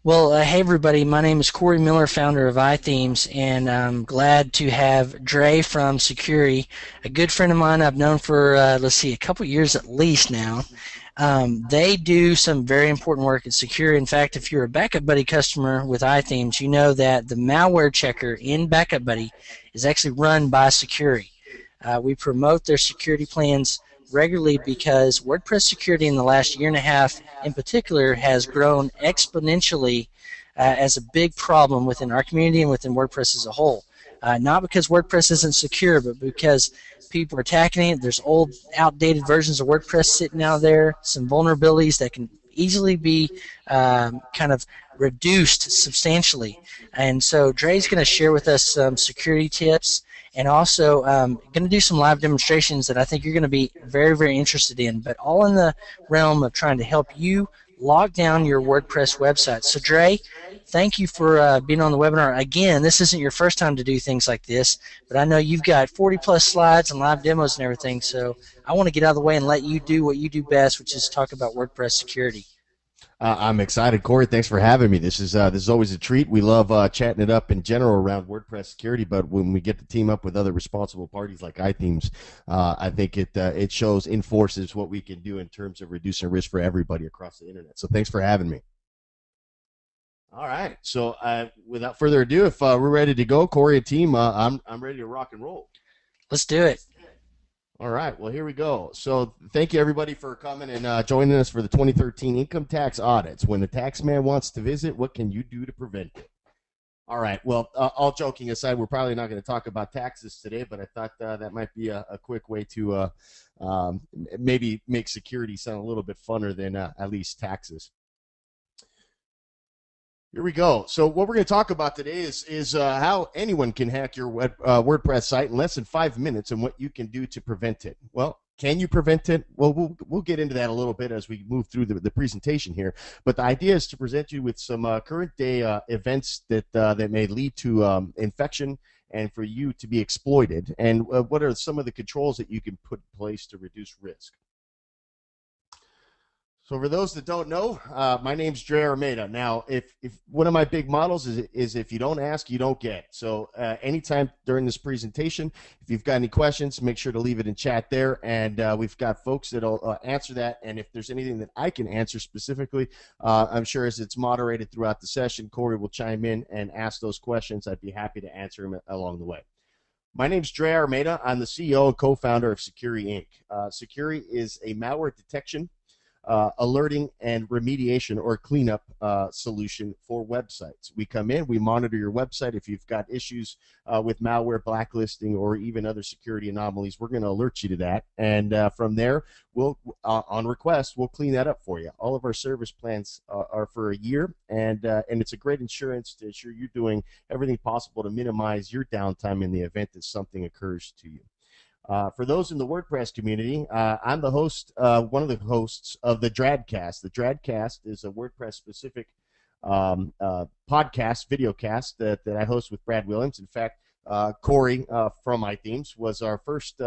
Well, hey everybody, my name is Corey Miller, founder of iThemes, and I'm glad to have Dre from Sucuri, a good friend of mine I've known for, let's see, a couple years at least now. They do some very important work at Sucuri. In fact, if you're a Backup Buddy customer with iThemes, you know that the malware checker in Backup Buddy is actually run by Sucuri. We promote their security plans regularly because WordPress security in the last year and a half in particular has grown exponentially as a big problem within our community and within WordPress as a whole. Not because WordPress isn't secure, but because people are attacking it. There's old, outdated versions of WordPress sitting out there, some vulnerabilities that can easily be kind of reduced substantially. And so Dre's going to share with us some security tips and also going to do some live demonstrations that I think you're going to be very, very interested in, but all in the realm of trying to help you lock down your WordPress website. So Dre, thank you for being on the webinar. Again, this isn't your first time to do things like this, but I know you've got 40 plus slides and live demos and everything, so I want to get out of the way and let you do what you do best, which is talk about WordPress security. I'm excited, Corey. Thanks for having me. This is always a treat. We love chatting it up in general around WordPress security, but when we get to team up with other responsible parties like iThemes, I think it shows enforces what we can do in terms of reducing risk for everybody across the internet. So thanks for having me. All right. So without further ado, if we're ready to go, Corey and team, I'm ready to rock and roll. Let's do it. All right, well, here we go. So thank you, everybody, for coming and joining us for the 2013 income tax audits. When the tax man wants to visit, what can you do to prevent it? All right, well, all joking aside, we're probably not going to talk about taxes today, but I thought that might be a quick way to maybe make security sound a little bit funner than at least taxes. Here we go. So what we're going to talk about today is how anyone can hack your WordPress site in less than 5 minutes and what you can do to prevent it. Well, can you prevent it? Well, we'll get into that a little bit as we move through the presentation here. But the idea is to present you with some current day events that may lead to infection and for you to be exploited. And what are some of the controls that you can put in place to reduce risk? So for those that don't know, my name's Dre Armeda. Now, if one of my big models is if you don't ask, you don't get. So anytime during this presentation, if you've got any questions, make sure to leave it in chat there, and we've got folks that'll answer that. And if there's anything that I can answer specifically, I'm sure as it's moderated throughout the session, Corey will chime in and ask those questions. I'd be happy to answer them along the way. My name's Dre Armeda. I'm the CEO and co-founder of Sucuri Inc. Sucuri is a malware detection, alerting and remediation or cleanup solution for websites. We come in, we monitor your website. If you've got issues with malware, blacklisting, or even other security anomalies, we're going to alert you to that. And from there, we'll, on request, we'll clean that up for you. All of our service plans are for a year, and it's a great insurance to ensure you're doing everything possible to minimize your downtime in the event that something occurs to you. For those in the WordPress community, I'm the host, one of the hosts of the Dradcast. The Dradcast is a WordPress-specific podcast, videocast that I host with Brad Williams. In fact, Corey from iThemes was our first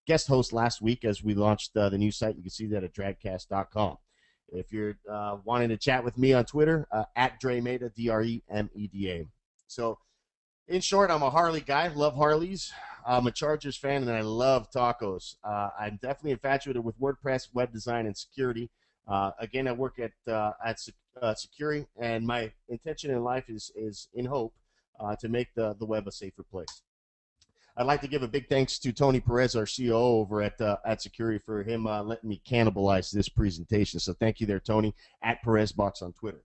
guest host last week as we launched the new site. You can see that at dradcast.com. If you're wanting to chat with me on Twitter, at Dremeda, Dremeda. So, in short, I'm a Harley guy, love Harleys. I'm a Chargers fan, and I love tacos. I'm definitely infatuated with WordPress, web design, and security. Again, I work at Sucuri, and my intention in life is in hope, to make the web a safer place. I'd like to give a big thanks to Tony Perez, our COO over at Sucuri, for him letting me cannibalize this presentation. So thank you there, Tony, at PerezBox on Twitter.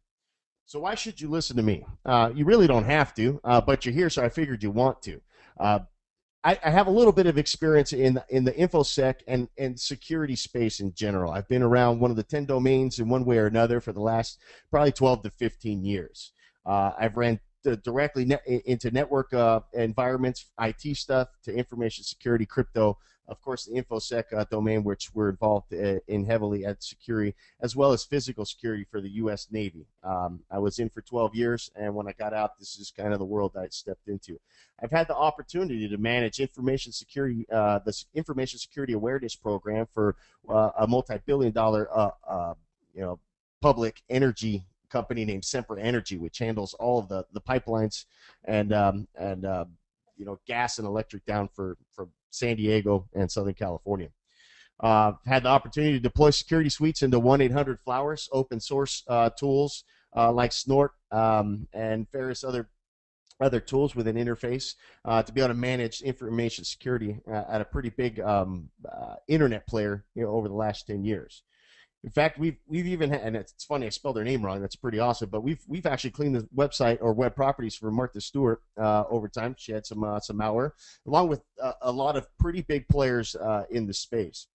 So why should you listen to me? You really don't have to, but you're here, so I figured you want to. I have a little bit of experience in the InfoSec and security space in general. I've been around one of the 10 domains in one way or another for the last probably 12 to 15 years. I've ran directly into network environments, IT stuff, to information security, crypto, of course, the InfoSec domain, which we're involved in heavily at Sucuri, as well as physical security for the U.S. Navy. I was in for 12 years, and when I got out, this is kind of the world I stepped into. I've had the opportunity to manage information security, the Information Security Awareness Program for a multi-billion-dollar, public energy company named Semper Energy, which handles all of the pipelines and gas and electric down from San Diego and Southern California. Had the opportunity to deploy security suites into 1-800-Flowers, open source tools like Snort and various other tools with an interface to be able to manage information security at a pretty big internet player over the last 10 years. In fact, we've even had, and it's funny I spelled her name wrong. That's pretty awesome. But we've actually cleaned the website or web properties for Martha Stewart over time. She had some malware, along with a lot of pretty big players in the space.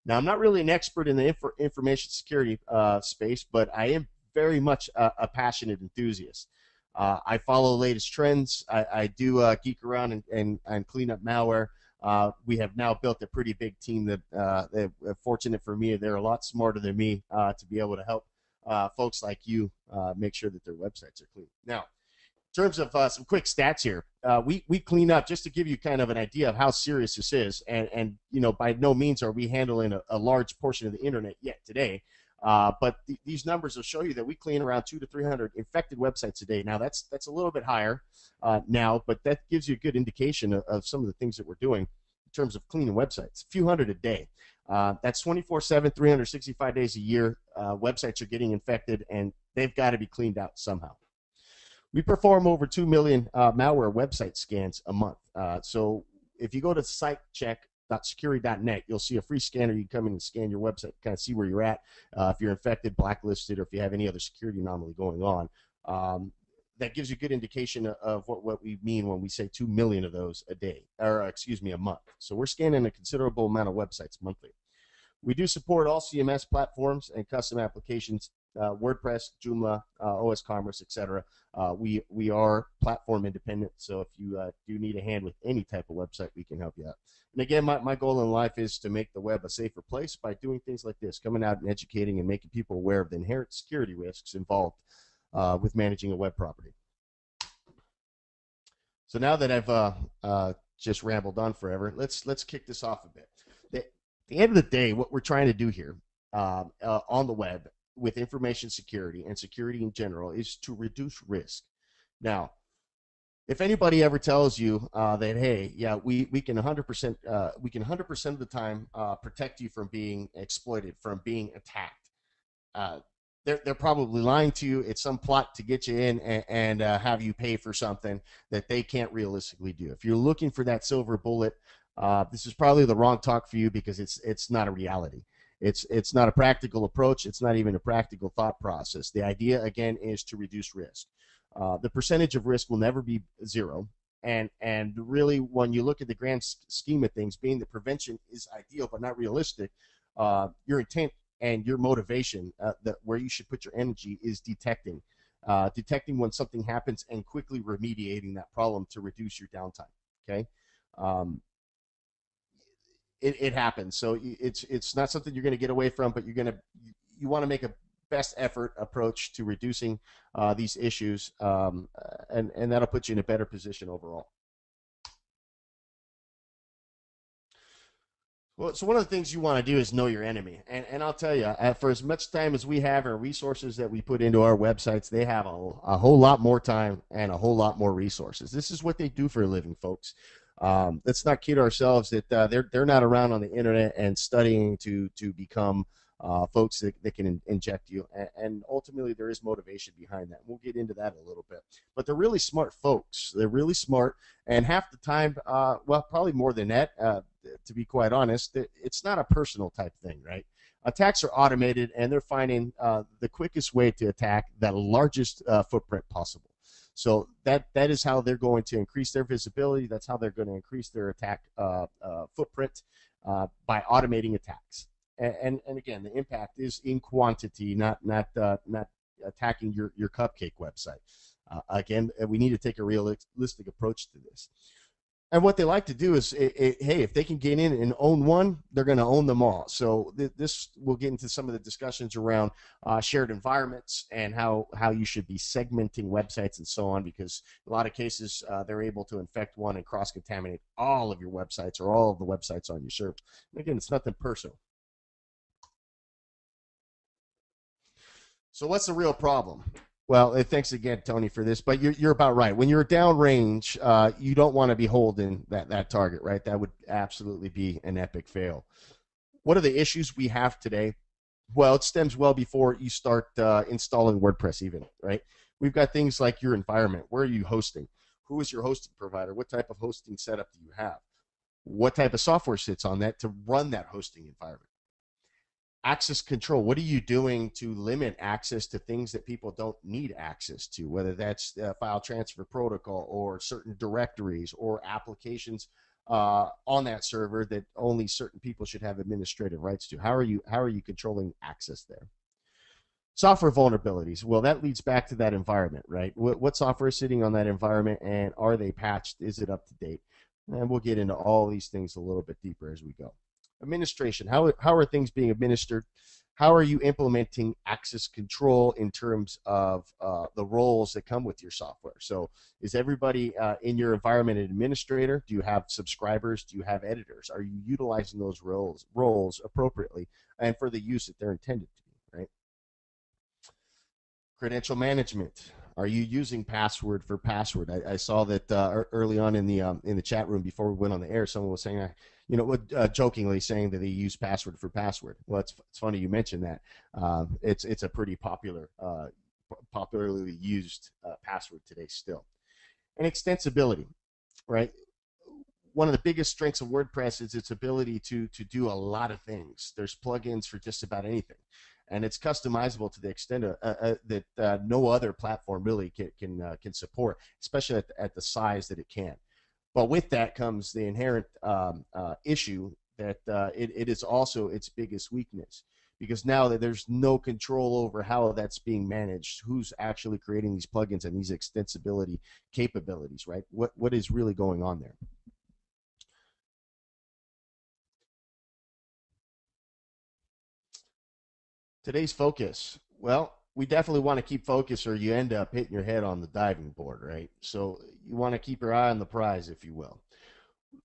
Now, I'm not really an expert in the information security space, but I am very much a passionate enthusiast. I follow the latest trends. I do geek around and clean up malware. We have now built a pretty big team that, fortunate for me, they're a lot smarter than me to be able to help folks like you make sure that their websites are clean. Now, in terms of some quick stats here, we clean up, just to give you kind of an idea of how serious this is, and by no means are we handling a large portion of the internet yet today, but these numbers will show you that we clean around 200 to 300 infected websites a day. Now that's a little bit higher now, but that gives you a good indication of some of the things that we're doing in terms of cleaning websites. A few hundred a day. That's 24/7, 365 days a year. Websites are getting infected, and they've got to be cleaned out somehow. We perform over 2 million malware website scans a month. So if you go to sitecheck.sucuri.net, you'll see a free scanner. You can come in and scan your website, kind of see where you're at, if you're infected, blacklisted, or if you have any other security anomaly going on. That gives you a good indication of what we mean when we say 2 million of those a day, or excuse me, a month. So we're scanning a considerable amount of websites monthly. We do support all CMS platforms and custom applications, WordPress, Joomla, OS Commerce, etc. We are platform independent, so if you do need a hand with any type of website, we can help you out. And again, my goal in life is to make the web a safer place by doing things like this, coming out and educating and making people aware of the inherent security risks involved with managing a web property. So now that I've just rambled on forever, let's kick this off a bit. At the end of the day, what we're trying to do here on the web with information security and security in general is to reduce risk. Now, if anybody ever tells you that, hey, yeah, we can 100% we can 100% of the time protect you from being exploited, from being attacked, they're probably lying to you. It's some plot to get you in and have you pay for something that they can't realistically do. If you're looking for that silver bullet, this is probably the wrong talk for you, because it's not a reality. It's not a practical approach. It's not even a practical thought process. The idea, again, is to reduce risk. The percentage of risk will never be zero. And really, when you look at the grand scheme of things, being that prevention is ideal but not realistic, your intent and your motivation, where you should put your energy, is detecting when something happens and quickly remediating that problem to reduce your downtime. Okay, it happens, so it's not something you're going to get away from, but you want to make a best effort approach to reducing these issues, and that'll put you in a better position overall. Well, so one of the things you want to do is know your enemy. And I'll tell you, for as much time as we have and resources that we put into our websites, they have a whole lot more time and a whole lot more resources. This is what they do for a living, folks. Let's not kid ourselves that they're not around on the internet and studying to become folks that can inject you. And ultimately, there is motivation behind that. We'll get into that a little bit. But they're really smart folks. They're really smart. And half the time, well, probably more than that, to be quite honest, it's not a personal type thing, right? Attacks are automated, and they're finding the quickest way to attack the largest footprint possible. So that is how they're going to increase their visibility. That's how they're going to increase their attack footprint by automating attacks. And again, the impact is in quantity, not attacking your cupcake website. Again, we need to take a realistic approach to this. And what they like to do is, hey, if they can get in and own one, they're going to own them all. So this will get into some of the discussions around shared environments and how you should be segmenting websites and so on, because in a lot of cases they're able to infect one and cross-contaminate all of your websites or all of the websites on your server. And again, it's nothing personal. So what's the real problem? Well, thanks again, Tony, for this. But you're about right. When you're downrange, you don't want to be holding that target, right? That would absolutely be an epic fail. What are the issues we have today? Well, it stems well before you start installing WordPress, even, right? We've got things like your environment. Where are you hosting? Who is your hosting provider? What type of hosting setup do you have? What type of software sits on that to run that hosting environment? Access control. What are you doing to limit access to things that people don't need access to, whether that's file transfer protocol or certain directories or applications on that server that only certain people should have administrative rights to? How are you controlling access there? Software vulnerabilities. Well, that leads back to that environment, right? What software is sitting on that environment, and are they patched? Is it up to date? And we'll get into all these things a little bit deeper as we go. Administration. How are things being administered? How are you implementing access control in terms of the roles that come with your software? So is everybody in your environment an administrator? Do you have subscribers? Do you have editors? Are you utilizing those roles appropriately and for the use that they're intended to be, right? Credential management. Are you using password for password? I saw that early on in the chat room before we went on the air, someone was saying, jokingly saying that they use password for password. Well, it's funny you mentioned that. It's a pretty popularly used password today still. And extensibility, right? One of the biggest strengths of WordPress is its ability to do a lot of things. There's plugins for just about anything, and it's customizable to the extent that no other platform really can support, especially at the size that it can. But with that comes the inherent issue that it is also its biggest weakness, because now that there's no control over how that's being managed, who's actually creating these plugins and these extensibility capabilities, right? What is really going on there? Today's focus. Well, we definitely want to keep focus, or you end up hitting your head on the diving board, right? So you want to keep your eye on the prize, if you will.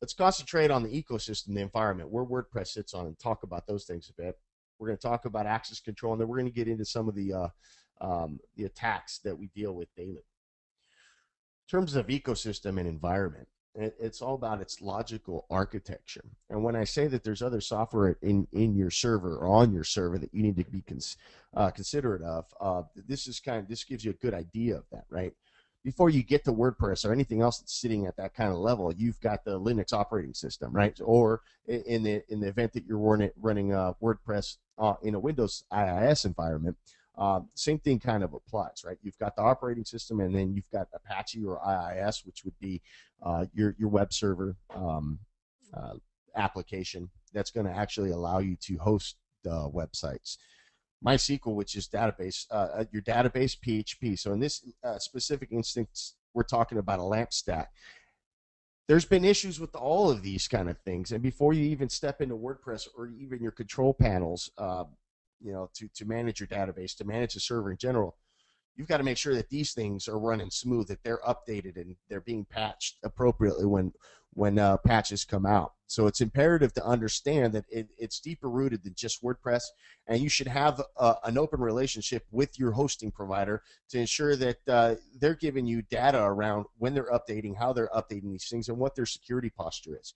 Let's concentrate on the ecosystem, the environment, where WordPress sits on, and talk about those things a bit. We're going to talk about access control, and then we're going to get into some of the attacks that we deal with daily. In terms of ecosystem and environment, it's all about its logical architecture. And when I say that there's other software in your server or on your server that you need to be considerate of, this gives you a good idea of that, right? Before you get to WordPress or anything else that's sitting at that kind of level, you've got the Linux operating system, right? Or in the event that you're running WordPress in a Windows IIS environment, same thing kind of applies, right? You've got the operating system, and then you've got Apache or IIS, which would be your web server application that's going to actually allow you to host websites. MySQL, which is database, your database PHP. So in this specific instance, we're talking about a LAMP stack. There's been issues with all of these kind of things, and before you even step into WordPress or even your control panels, to manage your database, to manage the server in general, you've got to make sure that these things are running smooth, that they're updated and they're being patched appropriately when patches come out. So it's imperative to understand that it's deeper rooted than just WordPress, and you should have an open relationship with your hosting provider to ensure that they're giving you data around when they're updating, how they're updating these things, and what their security posture is.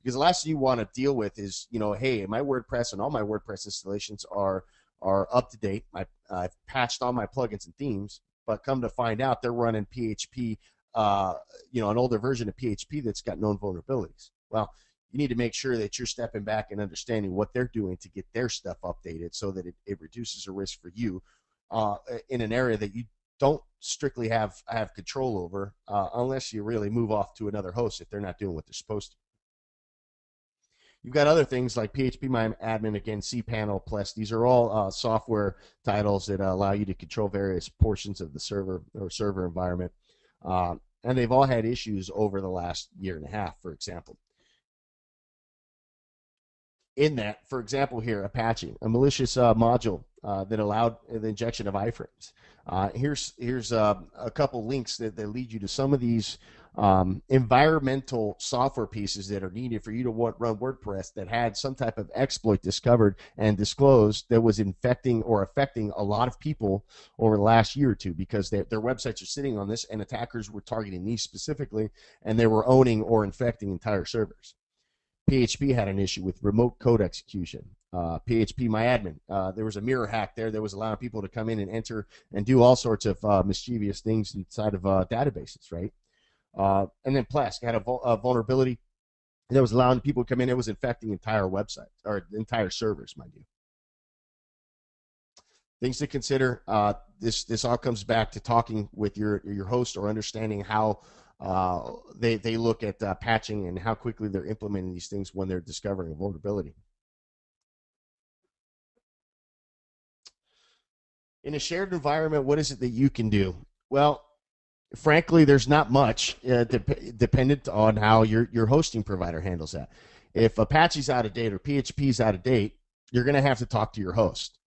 Because the last thing you want to deal with is, hey, my WordPress and all my WordPress installations are up to date. I've patched all my plugins and themes, but come to find out they're running PHP, an older version of PHP that's got known vulnerabilities. Well, you need to make sure that you're stepping back and understanding what they're doing to get their stuff updated so that it reduces the risk for you in an area that you don't strictly have control over unless you really move off to another host if they're not doing what they're supposed to. You've got other things like PHPMyAdmin, again, cPanel, Plus. These are all software titles that allow you to control various portions of the server or server environment. And they've all had issues over the last year and a half, for example. in that, for example, here, Apache, a malicious module that allowed the injection of iframes. Here's a couple links that lead you to some of these environmental software pieces that are needed for you to run WordPress that had some type of exploit discovered and disclosed that was infecting or affecting a lot of people over the last year or two, because their websites are sitting on this and attackers were targeting these specifically, and they were owning or infecting entire servers. PHP had an issue with remote code execution. PHP MyAdmin, there was a mirror hack there that was allowing people to come in and enter and do all sorts of mischievous things inside of databases, right? And then Plesk had a vulnerability that was allowing people to come in. It was infecting entire websites or entire servers, mind you. Things to consider. This all comes back to talking with your host or understanding how they look at patching and how quickly they're implementing these things when they're discovering a vulnerability. In a shared environment, what is it that you can do? Well, frankly, there's not much dependent on how your hosting provider handles that. If Apache's out of date or PHP's out of date, you're going to have to talk to your host.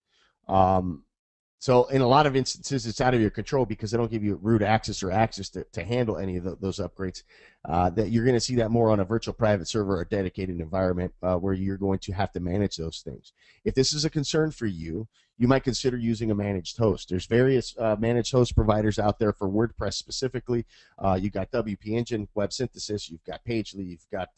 So in a lot of instances, it's out of your control because they don't give you root access or access to handle any of those upgrades. That you're going to see that more on a virtual private server or dedicated environment where you're going to have to manage those things. If this is a concern for you, you might consider using a managed host. There's various managed host providers out there for WordPress specifically. You've got WP Engine, Web Synthesis, you've got Pagely, you've got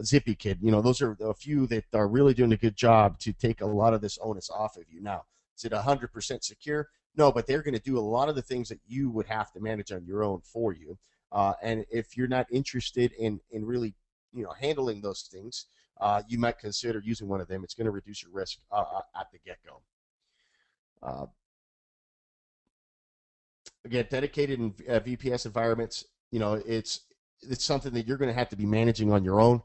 ZippyKid. You know, those are a few that are really doing a good job to take a lot of this onus off of you. Now, is it 100% secure? No, but they're going to do a lot of the things that you would have to manage on your own for you. And if you're not interested in really, handling those things, you might consider using one of them. It's going to reduce your risk at the get-go. Again, dedicated VPS environments, it's something that you're going to have to be managing on your own.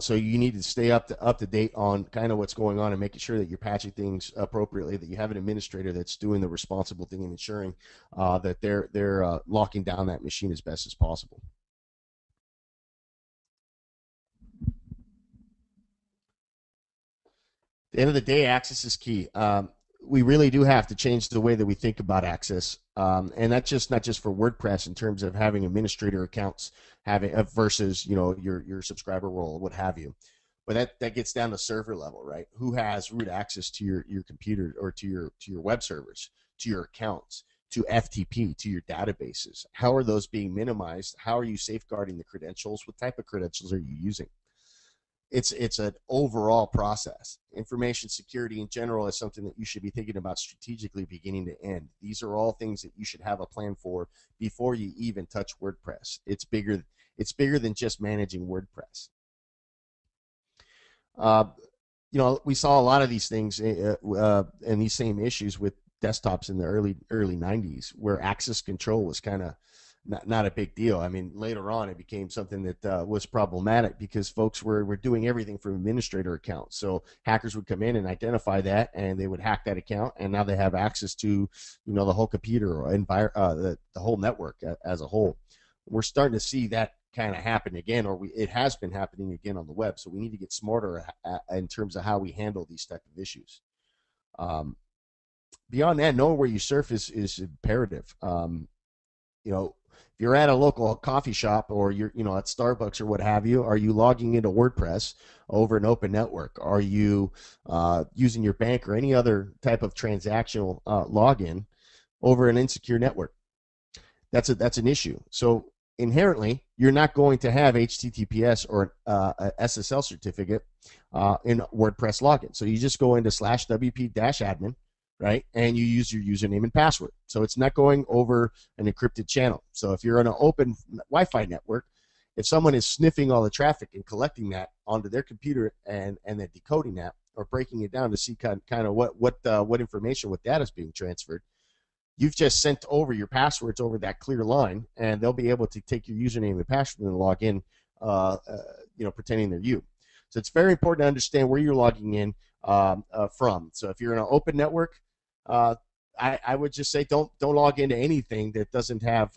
So you need to stay up to date on kind of what's going on and making sure that you're patching things appropriately, that you have an administrator that's doing the responsible thing and ensuring that they're locking down that machine as best as possible. At the end of the day, access is key. We really do have to change the way that we think about access, and that's just not just for WordPress in terms of having administrator accounts versus your subscriber role, what have you. But that gets down to server level, right? Who has root access to your computer or to your web servers, to your accounts, to FTP, to your databases? How are those being minimized? How are you safeguarding the credentials? What type of credentials are you using? It's an overall process. Information security in general is something that you should be thinking about strategically beginning to end. These are all things that you should have a plan for before you even touch WordPress. It's bigger than just managing WordPress. We saw a lot of these things and these same issues with desktops in the early 90s, where access control was kind of not a big deal. I mean, later on, it became something that was problematic because folks were doing everything from administrator accounts. So hackers would come in and identify that, and they would hack that account, and now they have access to, the whole computer or the whole network as a whole. We're starting to see that kind of happen again, or it has been happening again on the web. So we need to get smarter in terms of how we handle these type of issues. Beyond that, knowing where you surf is imperative. If you're at a local coffee shop or you're at Starbucks or what have you, are you logging into WordPress over an open network? Are you using your bank or any other type of transactional login over an insecure network? That's an issue. So inherently, you're not going to have HTTPS or a SSL certificate in WordPress login. So you just go into /wp-admin. Right, and you use your username and password. So it's not going over an encrypted channel. So if you're on an open Wi-Fi network, if someone is sniffing all the traffic and collecting that onto their computer and then decoding that or breaking it down to see kind of what information, what data is being transferred, you've just sent over your passwords over that clear line, and they'll be able to take your username and password and log in, pretending they're you. So it's very important to understand where you're logging in from. So if you're in an open network, I would just say don't log into anything that doesn't have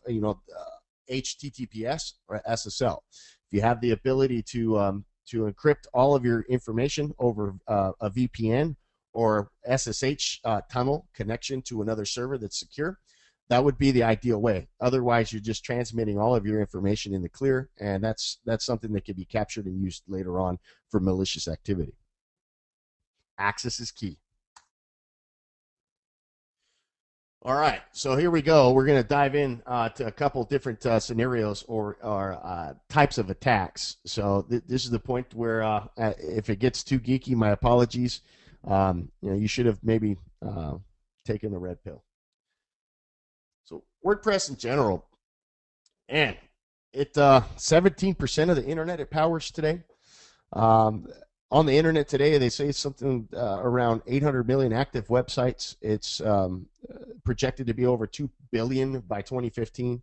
HTTPS or SSL. If you have the ability to to encrypt all of your information over a VPN or SSH tunnel connection to another server that's secure, that would be the ideal way. Otherwise, you're just transmitting all of your information in the clear, and that's something that can be captured and used later on for malicious activity. Access is key. All right, so here we go. We're going to dive in to a couple different scenarios or types of attacks. So this is the point where if it gets too geeky, my apologies. You should have maybe taken the red pill. So WordPress in general, and it 17% of the internet it powers today. On the internet today, they say something around 800 million active websites. It's projected to be over 2 billion by 2015.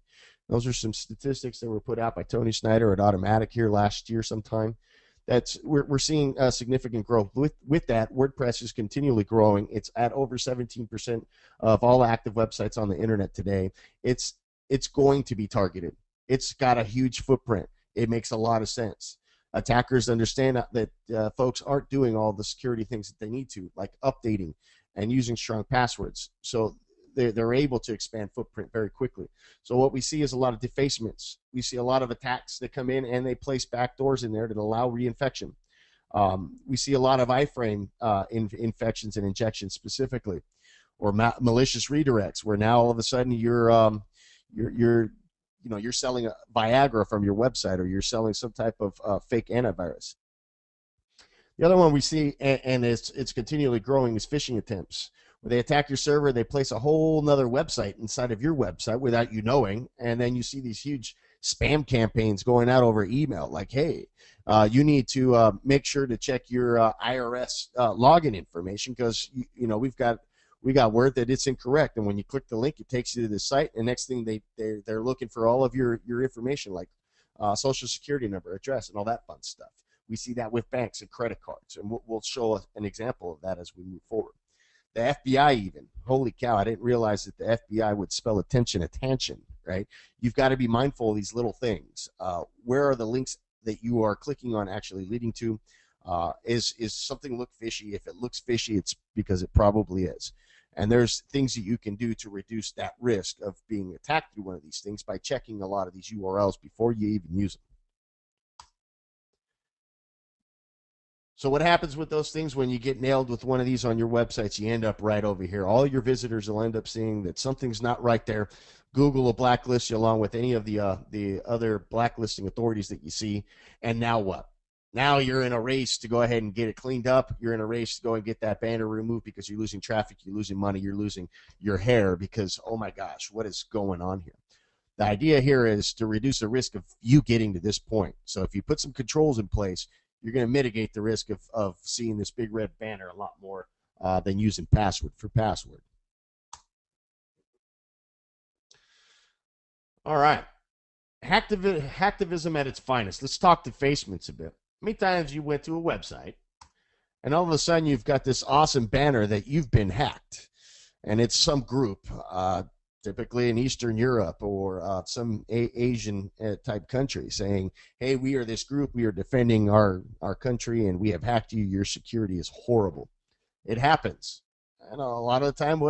Those are some statistics that were put out by Tony Snyder at Automatic here last year sometime. We're seeing significant growth. With that, WordPress is continually growing. It's at over 17% of all active websites on the internet today. It's going to be targeted. It's got a huge footprint. It makes a lot of sense. Attackers understand that folks aren't doing all the security things that they need to, like updating and using strong passwords. So they're able to expand footprint very quickly. So what we see is a lot of defacements. We see a lot of attacks that come in and they place backdoors in there to allow reinfection. We see a lot of iframe infections and injections specifically, or malicious redirects, where now all of a sudden you're selling a Viagra from your website, or you're selling some type of fake antivirus. The other one we see, and it's continually growing, is phishing attempts, where they attack your server, they place a whole nother website inside of your website without you knowing, and then you see these huge spam campaigns going out over email, like, hey, you need to make sure to check your IRS login information, because we got word that it's incorrect. And when you click the link, it takes you to the site, and next thing they're looking for all of your information, like social security number, address, and all that fun stuff. We see that with banks and credit cards, and we'll show an example of that as we move forward. The FBI even, holy cow, I didn't realize that the FBI would spell attention, right? You've got to be mindful of these little things. Where are the links that you are clicking on actually leading to? Is something look fishy? If it looks fishy, it's because it probably is. And there's things that you can do to reduce that risk of being attacked through one of these things by checking a lot of these URLs before you even use them. So what happens with those things when you get nailed with one of these on your websites? You end up right over here. All your visitors will end up seeing that something's not right there. Google will blacklist you along with any of the other blacklisting authorities that you see. And now what? Now you're in a race to go ahead and get it cleaned up. You're in a race to go and get that banner removed, because you're losing traffic, you're losing money, you're losing your hair, because, oh my gosh, what is going on here? The idea here is to reduce the risk of you getting to this point. So if you put some controls in place, you're going to mitigate the risk of seeing this big red banner a lot more than using password for password. All right. Hacktivism at its finest. Let's talk defacements a bit. How many times you went to a website and all of a sudden you've got this awesome banner that you've been hacked, and it's some group, typically in Eastern Europe or some Asian type country, saying, hey, we are this group, we are defending our country, and we have hacked you, your security is horrible. It happens. And a lot of the time,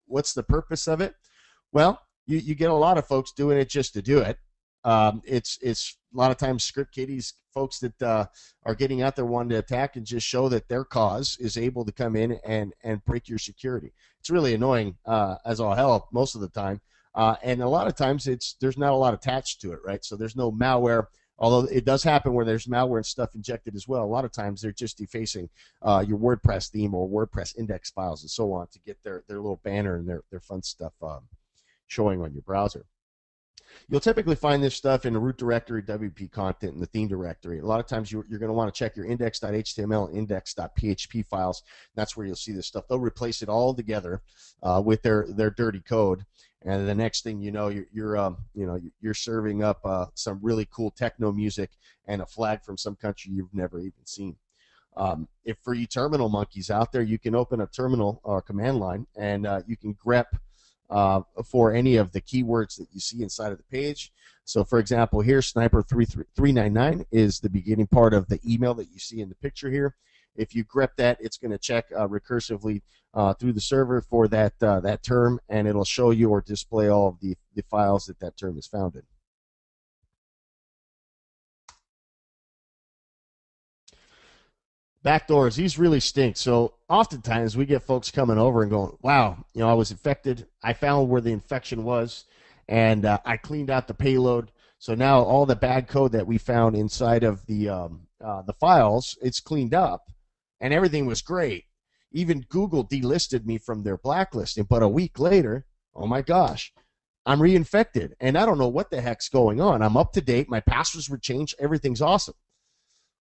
what's the purpose of it? Well, you get a lot of folks doing it just to do it. It's a lot of times script kiddies, folks that are getting out there wanting to attack and just show that their cause is able to come in and break your security. It's really annoying as all hell most of the time, and a lot of times there's not a lot attached to it, right? So there's no malware, although it does happen where there's malware and stuff injected as well. A lot of times they're just defacing your WordPress theme or WordPress index files and so on to get their little banner and their fun stuff showing on your browser. You'll typically find this stuff in the root directory, WP content, and the theme directory. A lot of times you're going to want to check your index.html and index.php files. That's where you'll see this stuff. They'll replace it all together with their dirty code, and the next thing you know, you're serving up some really cool techno music and a flag from some country you've never even seen. If for you terminal monkeys out there, you can open a terminal or command line, and you can grep for any of the keywords that you see inside of the page. So, for example, here, Sniper399 is the beginning part of the email that you see in the picture here. If you grep that, it's going to check recursively through the server for that term, and it'll show you or display all of the files that term is found in. Backdoors, these really stink. So oftentimes we get folks coming over and going, wow, I was infected. I found where the infection was, and I cleaned out the payload. So now all the bad code that we found inside of the files, it's cleaned up, and everything was great. Even Google delisted me from their blacklisting, but a week later, oh my gosh, I'm reinfected, and I don't know what the heck's going on. I'm up to date. My passwords were changed. Everything's awesome.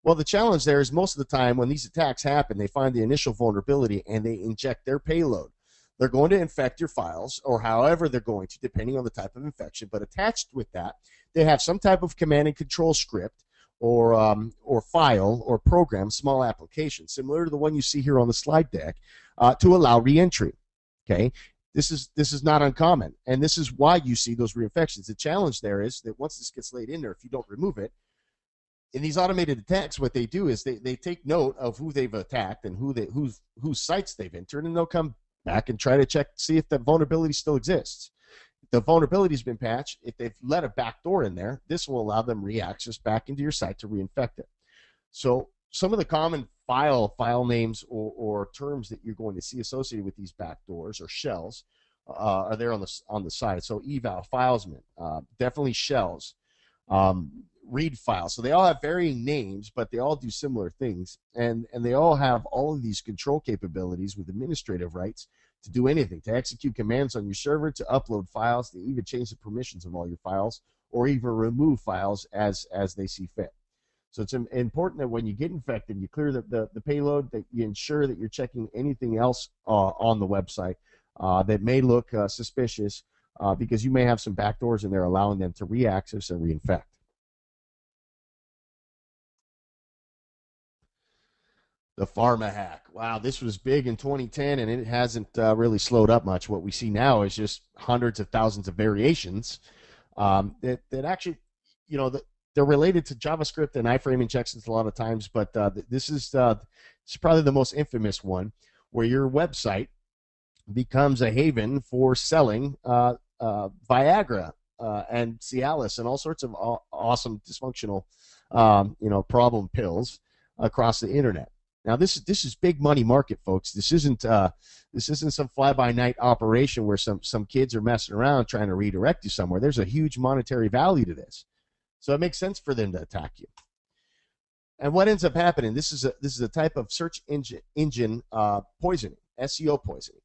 Well, the challenge there is most of the time when these attacks happen, they find the initial vulnerability and they inject their payload. They're going to infect your files, or however they're going to, depending on the type of infection. But attached with that, they have some type of command and control script or file or program, small application, similar to the one you see here on the slide deck, to allow reentry. Okay, this is not uncommon, and this is why you see those reinfections. The challenge there is that once this gets laid in there, if you don't remove it, in these automated attacks, what they do is they take note of who they've attacked and whose sites they've entered, and they'll come back and try to check to see if the vulnerability still exists. If the vulnerability's been patched, if they've let a backdoor in there, this will allow them re-access back into your site to reinfect it. So some of the common file names or terms that you're going to see associated with these backdoors or shells are there on the side. So eval, filesman, definitely shells. Read files. So they all have varying names, but they all do similar things, and they all have all of these control capabilities with administrative rights to do anything, to execute commands on your server, to upload files, to even change the permissions of all your files, or even remove files as they see fit. So it's important that when you get infected, you clear the payload, that you ensure that you're checking anything else on the website that may look suspicious, because you may have some backdoors in there allowing them to re-access and reinfect. The pharma hack. Wow, this was big in 2010, and it hasn't really slowed up much. What we see now is just hundreds of thousands of variations that actually, they're related to JavaScript and iframe injections a lot of times, but this is probably the most infamous one, where your website becomes a haven for selling Viagra and Cialis and all sorts of awesome dysfunctional, problem pills across the internet. Now this is big money market, folks. This isn't some fly-by-night operation where some kids are messing around trying to redirect you somewhere. There's a huge monetary value to this, so it makes sense for them to attack you. And what ends up happening? This is a type of search engine poisoning, SEO poisoning.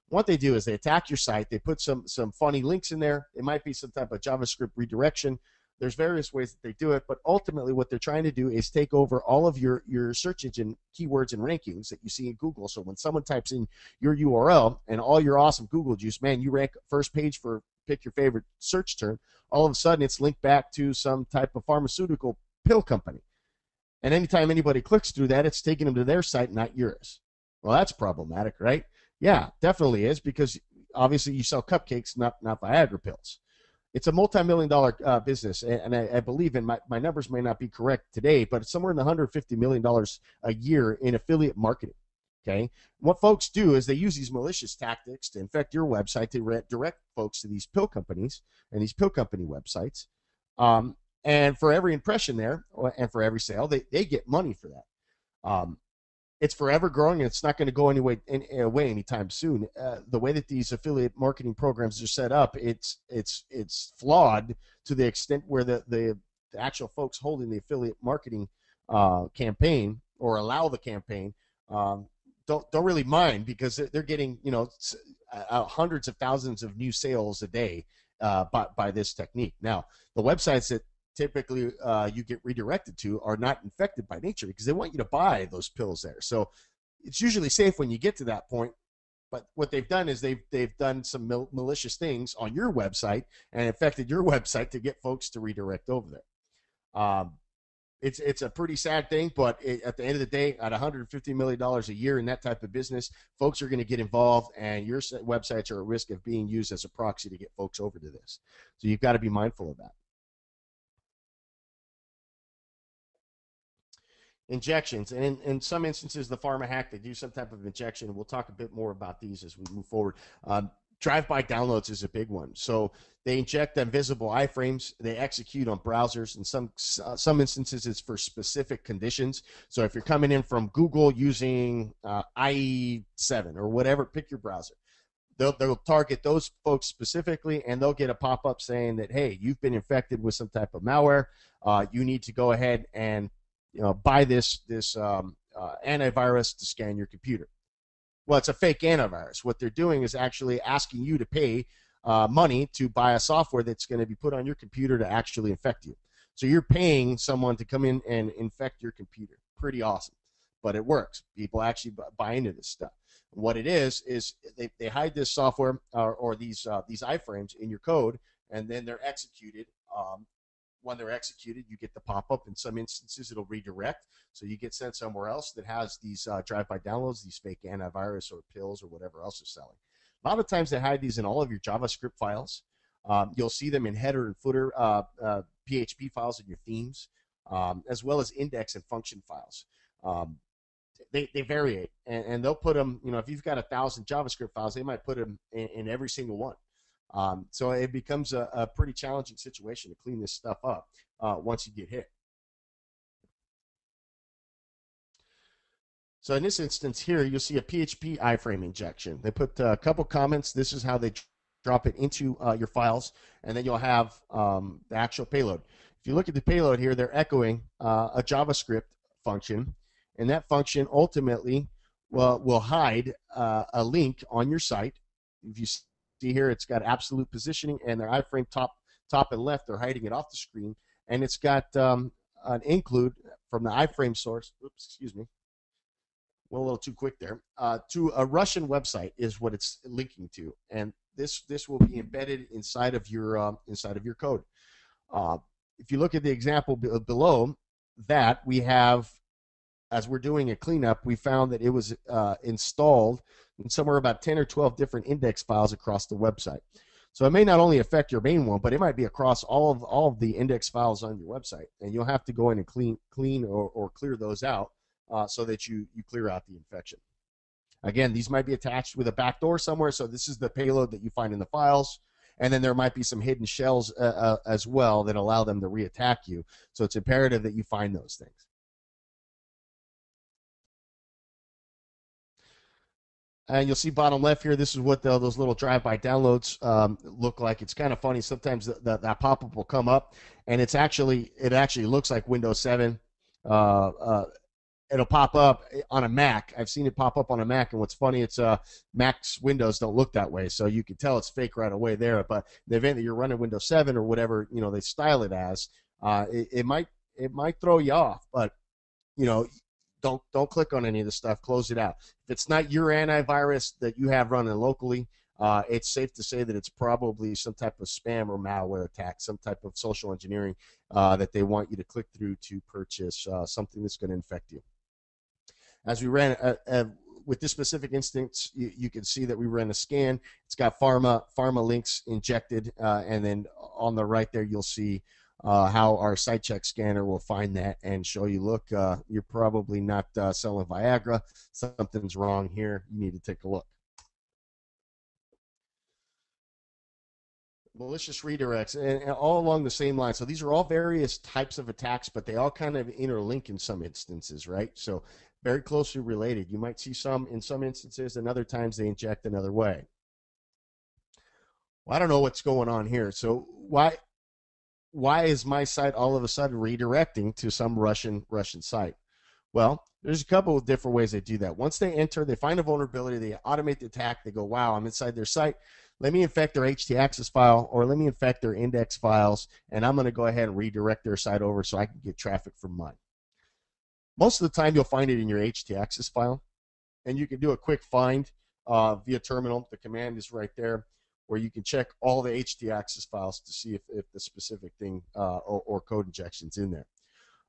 What they do is they attack your site. They put some funny links in there. It might be some type of JavaScript redirection. There's various ways that they do it, but ultimately what they're trying to do is take over all of your search engine keywords and rankings that you see in Google. So when someone types in your URL and all your awesome Google juice, man, you rank first page for pick your favorite search term, all of a sudden it's linked back to some type of pharmaceutical pill company. And anytime anybody clicks through that, it's taking them to their site, not yours. Well, that's problematic, right? Yeah, definitely is, because obviously you sell cupcakes, not Viagra pills. It's a multi-million-dollar business, and I believe in my numbers may not be correct today, but it's somewhere in the $150 million a year in affiliate marketing. Okay, what folks do is they use these malicious tactics to infect your website to direct folks to these pill companies and these pill company websites, and for every impression there and for every sale, they get money for that. It's forever growing, and it's not going to go away anytime soon. The way that these affiliate marketing programs are set up, it's flawed to the extent where the actual folks holding the affiliate marketing campaign or allow the campaign don't really mind, because they're getting hundreds of thousands of new sales a day by this technique. Now, the websites that typically you get redirected to are not infected by nature, because they want you to buy those pills there. So it's usually safe when you get to that point. But what they've done is they've done some malicious things on your website and affected your website to get folks to redirect over there. it's a pretty sad thing, but at the end of the day, at $150 million a year in that type of business, folks are going to get involved, and your websites are at risk of being used as a proxy to get folks over to this. So you've got to be mindful of that. Injections, and in some instances, the pharma hack, they do some type of injection. We'll talk a bit more about these as we move forward. Drive-by downloads is a big one. So they inject invisible iframes. They execute on browsers. In some instances, it's for specific conditions. So if you're coming in from Google using IE7 or whatever, pick your browser. They'll target those folks specifically, and they'll get a pop-up saying that, hey, you've been infected with some type of malware. You need to go ahead and buy this antivirus to scan your computer. Well, it's a fake antivirus. What they're doing is actually asking you to pay money to buy a software that's going to be put on your computer to actually infect you. So you're paying someone to come in and infect your computer. Pretty awesome. But it works. People actually buy into this stuff. What it is they hide this software or these iframes in your code, and then they're executed. When they're executed, you get the pop-up. In some instances, it'll redirect, so you get sent somewhere else that has these drive-by downloads, these fake antivirus or pills or whatever else is selling. A lot of times they hide these in all of your JavaScript files. You'll see them in header and footer PHP files in your themes, as well as index and function files. They vary, and they'll put them, if you've got 1,000 JavaScript files, they might put them in every single one. So it becomes a pretty challenging situation to clean this stuff up once you get hit. So in this instance here, you'll see a PHP iframe injection. They put a couple comments. This is how they drop it into your files, and then you'll have the actual payload. If you look at the payload here, they're echoing a JavaScript function, and that function ultimately will hide a link on your site. If you see here, it's got absolute positioning, and their iframe top and left, they're hiding it off the screen, and it's got an include from the iframe source. Oops, excuse me. Went a little too quick there. To a Russian website is what it's linking to, and this will be embedded inside of your code. If you look at the example below that, we have, as we're doing a cleanup, we found that it was installed in somewhere about 10 or 12 different index files across the website. So it may not only affect your main one, but it might be across all of the index files on your website, and you'll have to go in and clean or clear those out so that you clear out the infection. Again, these might be attached with a backdoor somewhere, so this is the payload that you find in the files, and then there might be some hidden shells as well that allow them to reattack you. So it's imperative that you find those things. And you'll see bottom left here, this is what those little drive-by downloads look like. It's kind of funny. Sometimes that pop-up will come up, and it actually looks like Windows 7. It'll pop up on a Mac. I've seen it pop up on a Mac, and what's funny, it's Mac's Windows don't look that way, so you can tell it's fake right away there. But in the event that you're running Windows 7 or whatever, they style it as, it might throw you off. But don't click on any of this stuff. Close it out. If it's not your antivirus that you have running locally, it's safe to say that it's probably some type of spam or malware attack, some type of social engineering that they want you to click through to purchase something that's going to infect you. As we ran with this specific instance, you can see that we ran a scan. It's got pharma links injected, and then on the right there you'll see how our site check scanner will find that and show you, look, you're probably not selling Viagra. Something's wrong here. You need to take a look. Malicious redirects, and all along the same line. So these are all various types of attacks, but they all kind of interlink in some instances, right? So very closely related. You might see some in some instances, and other times they inject another way. Well, I don't know what's going on here. So why is my site all of a sudden redirecting to some Russian site? Well, there's a couple of different ways they do that. Once they enter, they find a vulnerability, they automate the attack, they go, wow, I'm inside their site. Let me infect their htaccess file, or let me infect their index files, and I'm going to go ahead and redirect their site over so I can get traffic from mine. Most of the time, you'll find it in your htaccess file, and you can do a quick find via terminal. The command is right there, where you can check all the htaccess files to see if the specific thing or code injection's in there.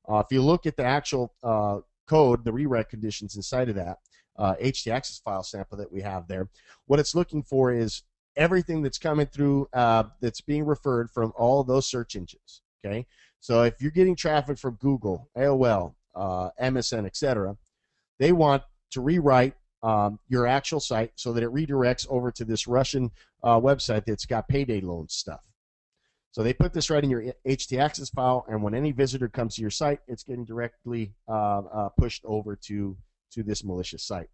If you look at the actual code, the rewrite conditions inside of that htaccess file sample that we have there, what it's looking for is everything that's coming through that's being referred from all of those search engines. Okay, so if you're getting traffic from Google, AOL, MSN, etc., they want to rewrite your actual site so that it redirects over to this Russian website that's got payday loan stuff. So they put this right in your htaccess file, and when any visitor comes to your site, it's getting directly pushed over to this malicious site.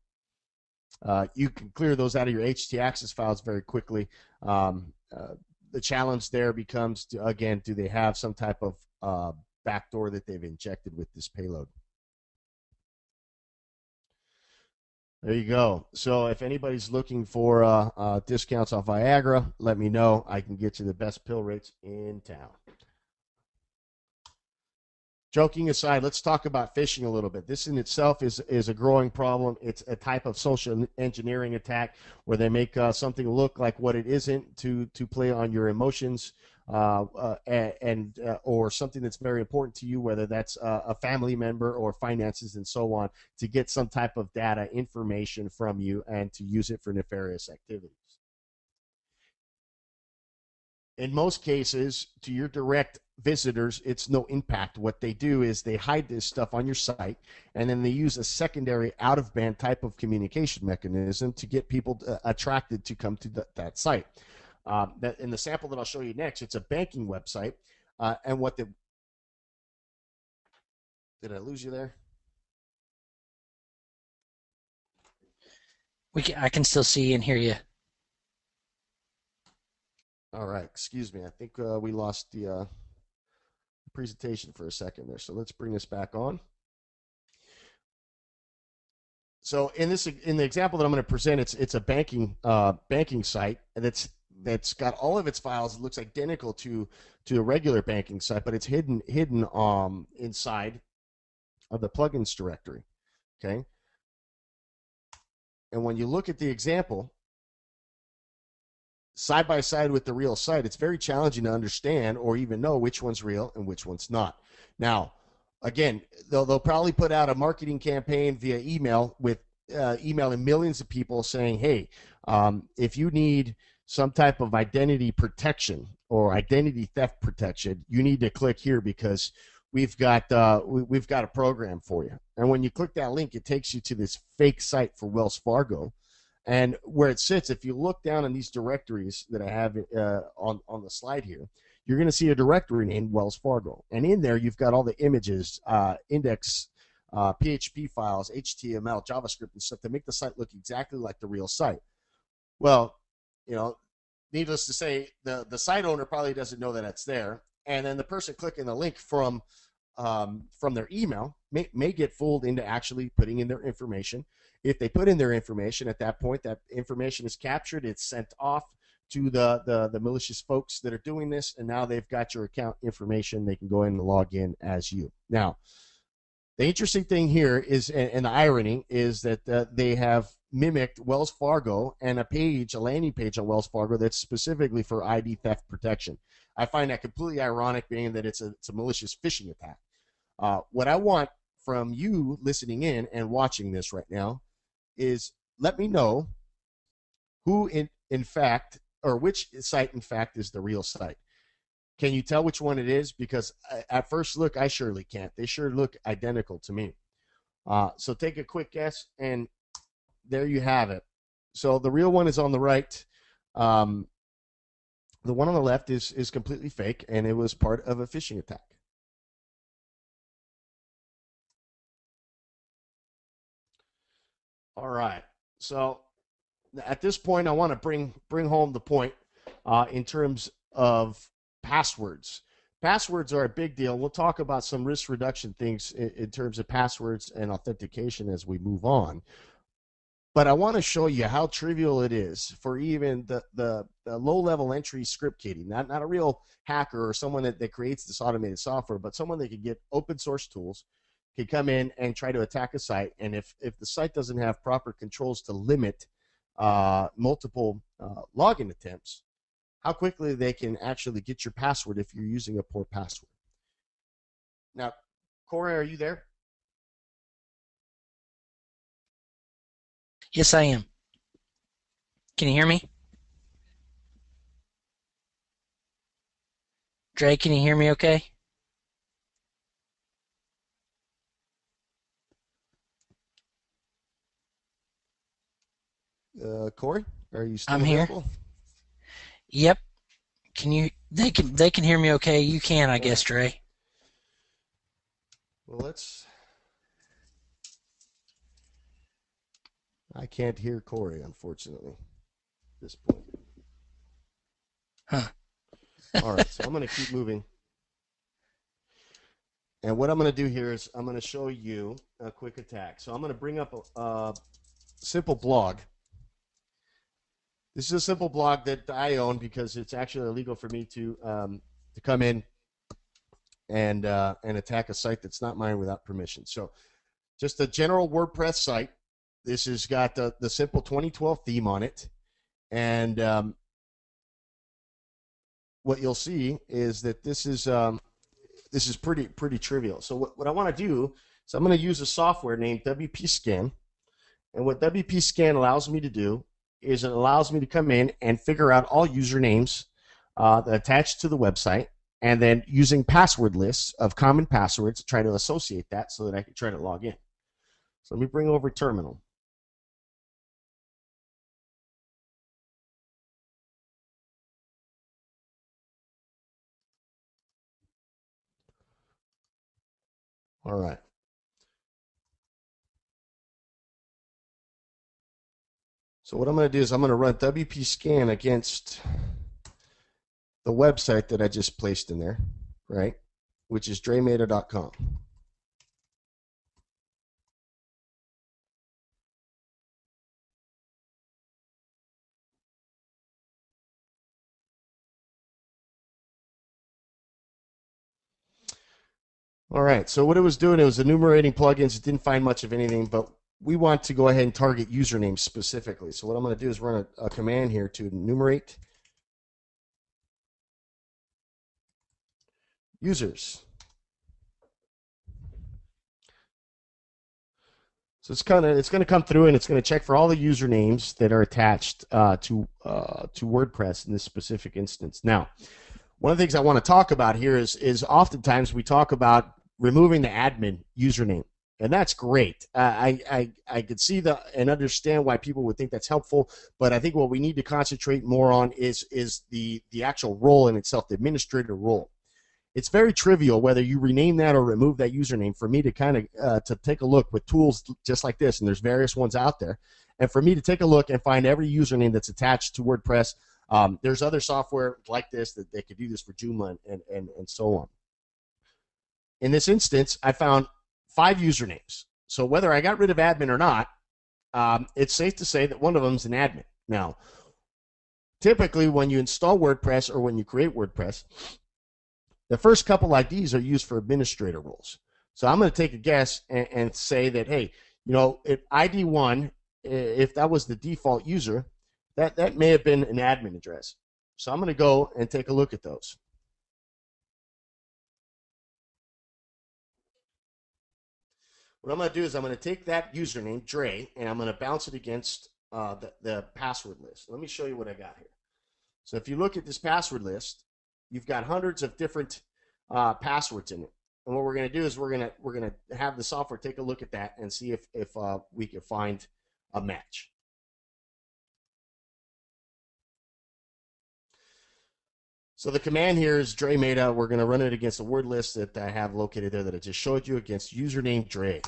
You can clear those out of your htaccess files very quickly. The challenge there becomes, again, do they have some type of backdoor that they've injected with this payload? There you go. So if anybody's looking for discounts off Viagra, let me know. I can get you the best pill rates in town. Joking aside, let's talk about phishing a little bit. This in itself is a growing problem. It's a type of social engineering attack where they make something look like what it isn't to play on your emotions or something that's very important to you, whether that's a family member or finances and so on, to get some type of data information from you and to use it for nefarious activities. In most cases, to your direct visitors, it's no impact. What they do is they hide this stuff on your site, and then they use a secondary out-of-band type of communication mechanism to get people attracted to come to that site. In the sample that I'll show you next, it's a banking website, and what the... Did I lose you there? I can still see and hear you. All right, excuse me. I think we lost the presentation for a second there. So let's bring this back on. So in the example that I'm going to present, it's a banking site that's got all of its files. It looks identical to a regular banking site, but it's hidden inside of the plugins directory. Okay. And when you look at the example, side by side with the real site, it's very challenging to understand or even know which one's real and which one's not. Now, again, they'll probably put out a marketing campaign via email with emailing millions of people saying, hey, if you need some type of identity protection or identity theft protection, you need to click here because we've got a program for you. And when you click that link, it takes you to this fake site for Wells Fargo. And where it sits, if you look down in these directories that I have on the slide here, you're going to see a directory named Wells Fargo. And in there, you've got all the images, index, PHP files, HTML, JavaScript, and stuff to make the site look exactly like the real site. Well, needless to say, the site owner probably doesn't know that it's there. And then the person clicking the link from their email may get fooled into actually putting in their information. If they put in their information, at that point, that information is captured. It's sent off to the malicious folks that are doing this, and now they've got your account information. They can go in and log in as you. Now, the interesting thing here is, and the irony is that they have mimicked Wells Fargo and a landing page on Wells Fargo that's specifically for ID theft protection. I find that completely ironic, being that it's a malicious phishing attack. What I want from you listening in and watching this right now is let me know who in fact, or which site in fact is the real site. Can you tell which one it is? Because at first look, I surely can't. They sure look identical to me. So take a quick guess, and there you have it. So the real one is on the right. The one on the left is completely fake, and it was part of a phishing attack. All right. So at this point, I want to bring home the point in terms of passwords. Passwords are a big deal. We'll talk about some risk reduction things in terms of passwords and authentication as we move on. But I want to show you how trivial it is for even the low-level entry script kiddie, not a real hacker or someone that creates this automated software, but someone that can get open source tools, can come in and try to attack a site. And if the site doesn't have proper controls to limit multiple login attempts, how quickly they can actually get your password if you're using a poor password. Now, Corey, are you there? Yes, I am. Can you hear me? Dre, can you hear me okay? Corey, are you still I'm here. available? Yep. Can you they can hear me okay? You can, I All guess, right. Dre. Well, I can't hear Corey, unfortunately, at this point. Huh. All right, so I'm going to keep moving. And what I'm going to do here is I'm going to show you a quick attack. So I'm going to bring up a simple blog. This is a simple blog that I own because it's actually illegal for me to come in and attack a site that's not mine without permission. So just a general WordPress site. This has got the simple 2012 theme on it. And what you'll see is that this is pretty trivial. So what I want to do is I'm going to use a software named WP Scan. And what WP Scan allows me to do is it allows me to come in and figure out all usernames attached to the website, and then using password lists of common passwords to try to associate that so that I can try to log in. So let me bring over terminal. All right. So what I'm going to do is I'm going to run WP Scan against the website that I just placed in there, right, which is drearmeda.com. All right, so what it was doing, it was enumerating plugins. It didn't find much of anything, but we want to go ahead and target usernames specifically. So what I'm going to do is run a command here to enumerate users. So it's going to come through and it's going to check for all the usernames that are attached to WordPress in this specific instance. Now, one of the things I want to talk about here is oftentimes we talk about removing the admin username, and that's great. I could see and understand why people would think that's helpful, but I think what we need to concentrate more on is the actual role in itself, the administrator role. It's very trivial whether you rename that or remove that username for me to kind of to take a look with tools just like this, and there's various ones out there, and for me to take a look and find every username that's attached to WordPress. There's other software like this that they could do this for Joomla and so on. In this instance, I found 5 usernames. So whether I got rid of admin or not, it's safe to say that one of them is an admin. Now, typically when you install WordPress or when you create WordPress, the first couple IDs are used for administrator roles. So I'm going to take a guess and say that, hey, if ID 1, if that was the default user, that may have been an admin address. So I'm going to go and take a look at those. What I'm going to do is I'm going to take that username, Dre, and I'm going to bounce it against the password list. Let me show you what I got here. So if you look at this password list, you've got hundreds of different passwords in it. And what we're going to do is we're going to have the software take a look at that and see if we can find a match. So the command here is Dre Armeda. We're going to run it against the word list that I have located there that I just showed you against username Dre.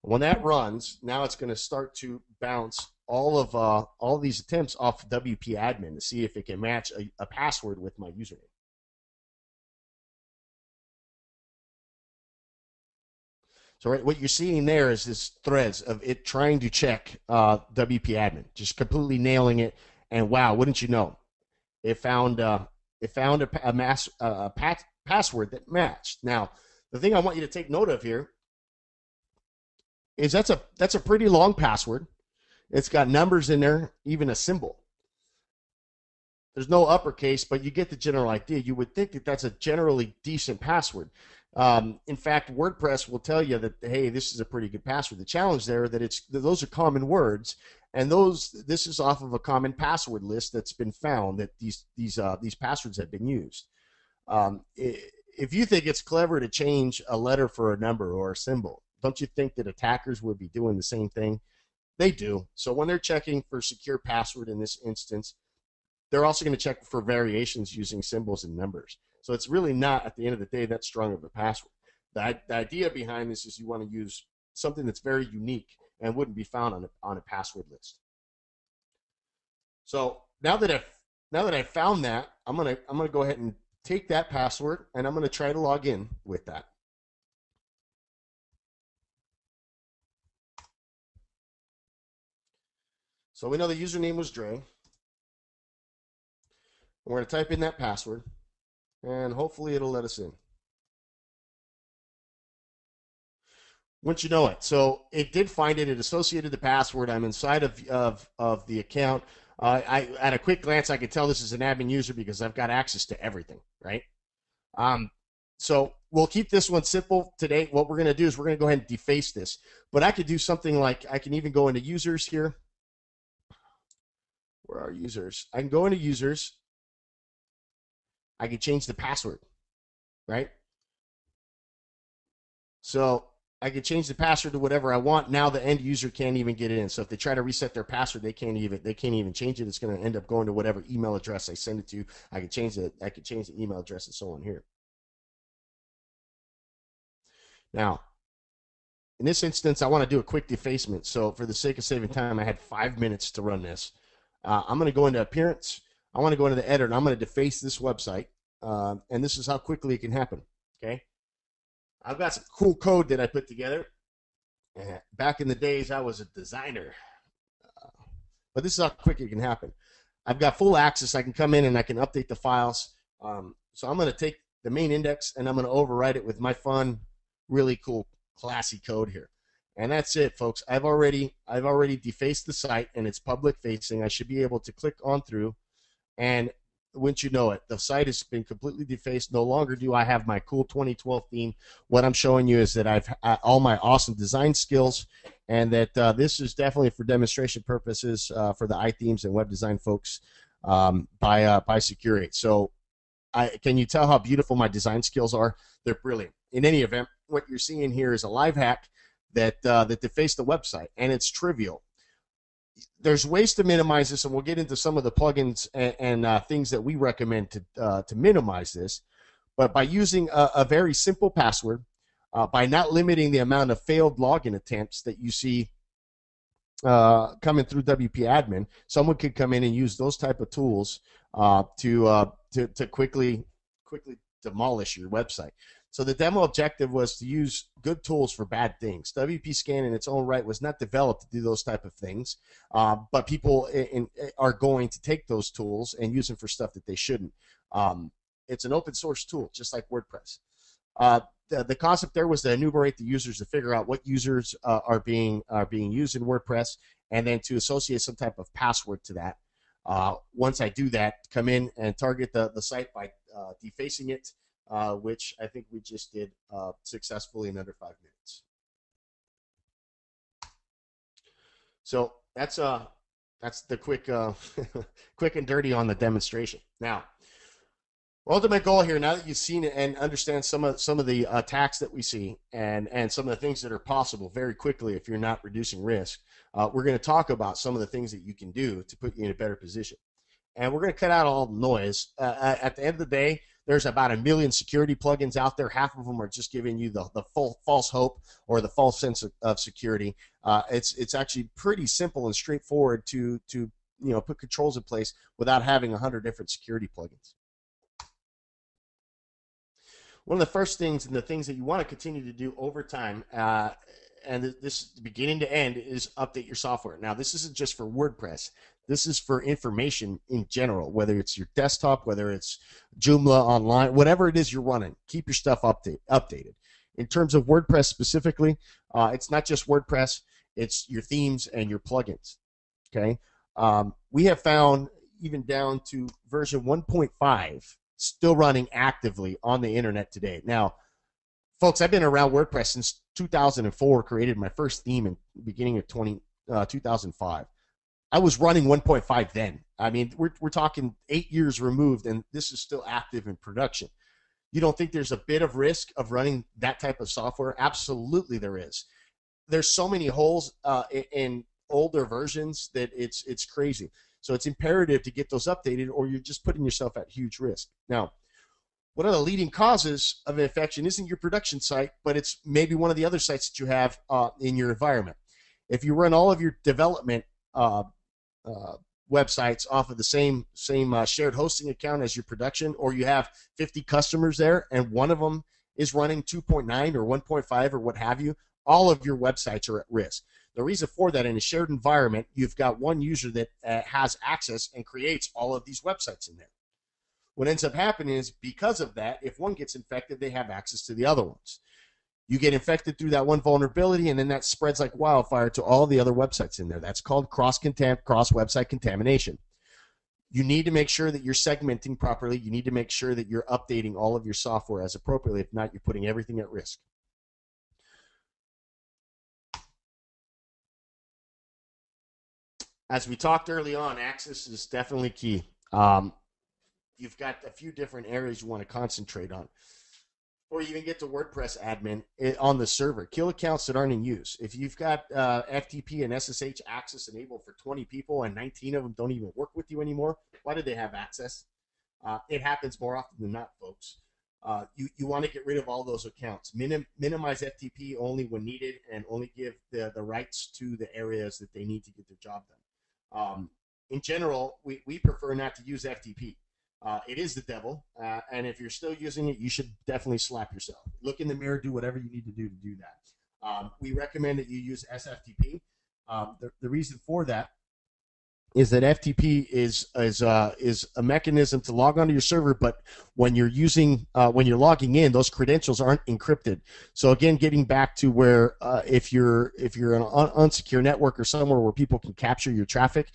When that runs, now it's going to start to bounce all these attempts off WP admin to see if it can match a password with my username. So right, what you're seeing there is this threads of it trying to check WP admin, just completely nailing it. And wow, wouldn't you know, it found a password that matched. Now, the thing I want you to take note of here is that's a pretty long password. It's got numbers in there, even a symbol. There's no uppercase, but you get the general idea. You would think that that's a generally decent password. In fact, WordPress will tell you that, hey, this is a pretty good password. The challenge there that those are common words, and this is off of a common password list that's been found that these passwords have been used. If you think it's clever to change a letter for a number or a symbol, don't you think that attackers would be doing the same thing? They do. So when they're checking for secure password in this instance, they're also going to check for variations using symbols and numbers. So it's really not, at the end of the day, that strong of a password. The idea behind this is you want to use something that's very unique and wouldn't be found on a password list. So now that I've found that, I'm gonna go ahead and take that password and I'm gonna try to log in with that. So we know the username was Dre. We're going to type in that password, and hopefully it'll let us in. Once you know it. So it did find it. It associated the password. I'm inside of the account. At a quick glance, I could tell this is an admin user because I've got access to everything, right? So we'll keep this one simple today. What we're going to do is we're going to go ahead and deface this. But I could do something like I can even go into users here. Where are users? I can go into users. I can change the password, right? So I can change the password to whatever I want. Now the end user can't even get it in. So if they try to reset their password, they can't even change it. It's going to end up going to whatever email address I send it to. I can change the email address and so on here. Now, in this instance, I want to do a quick defacement. So for the sake of saving time, I had 5 minutes to run this. I'm going to go into appearance. I want to go into the editor, and I'm going to deface this website. And this is how quickly it can happen. Okay. I've got some cool code that I put together. Back in the days, I was a designer. But this is how quick it can happen. I've got full access. I can come in and I can update the files. So I'm going to take the main index and I'm going to overwrite it with my fun, really cool, classy code here. And that's it, folks. I've already defaced the site and it's public facing. I should be able to click on through, and wouldn't you know it, the site has been completely defaced. No longer do I have my cool 2012 theme. What I'm showing you is that I've all my awesome design skills, and that this is definitely for demonstration purposes for the iThemes and web design folks by Security. So can you tell how beautiful my design skills are? They're brilliant. In any event, what you're seeing here is a live hack that defaced the website, and it's trivial. There's ways to minimize this, and we'll get into some of the plugins and things that we recommend to minimize this. But by using a very simple password, by not limiting the amount of failed login attempts that you see coming through WP Admin, someone could come in and use those type of tools to quickly demolish your website. So the demo objective was to use good tools for bad things. WP Scan in its own right was not developed to do those type of things, but people are going to take those tools and use them for stuff that they shouldn't. It's an open source tool, just like WordPress. The concept there was to enumerate the users to figure out what users are being used in WordPress, and then to associate some type of password to that. Once I do that, come in and target the site by defacing it, which I think we just did successfully in under 5 minutes. So that's the quick quick and dirty on the demonstration. Now, ultimate goal here, now that you've seen it and understand some of the attacks that we see and some of the things that are possible very quickly if you're not reducing risk, we're going to talk about some of the things that you can do to put you in a better position. And we're going to cut out all the noise. At the end of the day, there's about 1 million security plugins out there. Half of them are just giving you the false hope or the false sense of security. It's actually pretty simple and straightforward to put controls in place without having 100 different security plugins. One of the first things and the things that you want to continue to do over time, and this beginning to end, is update your software. Now, this isn't just for WordPress. This is for information in general, whether it's your desktop, whether it's Joomla online, whatever it is you're running. Keep your stuff updated. In terms of WordPress specifically, it's not just WordPress. It's your themes and your plugins. Okay, we have found even down to version 1.5 still running actively on the internet today. Now, Folks, I've been around WordPress since 2004, created my first theme in the beginning of 2005. I was running 1.5 then. I mean, we're talking 8 years removed, and this is still active in production. You don't think there's a bit of risk of running that type of software? Absolutely there is. There's so many holes in older versions that it's crazy. So it's imperative to get those updated, or you're just putting yourself at huge risk. Now, one of the leading causes of infection isn't your production site, but it's maybe one of the other sites that you have in your environment. If you run all of your development websites off of the same shared hosting account as your production, or you have 50 customers there and one of them is running 2.9 or 1.5 or what have you, all of your websites are at risk. The reason for that, in a shared environment, you've got one user that has access and creates all of these websites in there. What ends up happening is, because of that, if one gets infected, they have access to the other ones. You get infected through that one vulnerability, and then that spreads like wildfire to all the other websites in there. That's called cross-website contamination. You need to make sure that you're segmenting properly. You need to make sure that you're updating all of your software as appropriately. If not, you're putting everything at risk. As we talked early on, access is definitely key. You've got a few different areas you want to concentrate on. Or you even get to WordPress admin on the server. Kill accounts that aren't in use. If you've got FTP and SSH access enabled for 20 people and 19 of them don't even work with you anymore, why do they have access? It happens more often than not, folks. You want to get rid of all those accounts. Minimize FTP only when needed, and only give the rights to the areas that they need to get their job done. In general, we prefer not to use FTP. It is the devil, and if you're still using it, you should definitely slap yourself. Look in the mirror, do whatever you need to do that. We recommend that you use SFTP. The reason for that is that FTP is a mechanism to log onto your server, but when you're logging in, those credentials aren't encrypted. So again, getting back to where if you're an unsecure network or somewhere where people can capture your traffic,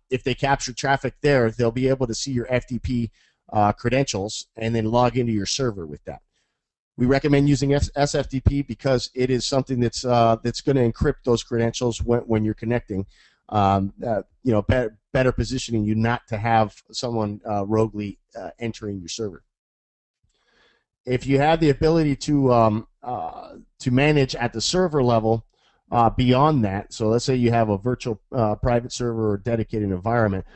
if they capture traffic there, they'll be able to see your FTP credentials and then log into your server with that. We recommend using SFTP because it is something that's going to encrypt those credentials when you're connecting. Better positioning you not to have someone roguely entering your server. If you have the ability to manage at the server level beyond that, so let's say you have a virtual private server or dedicated environment,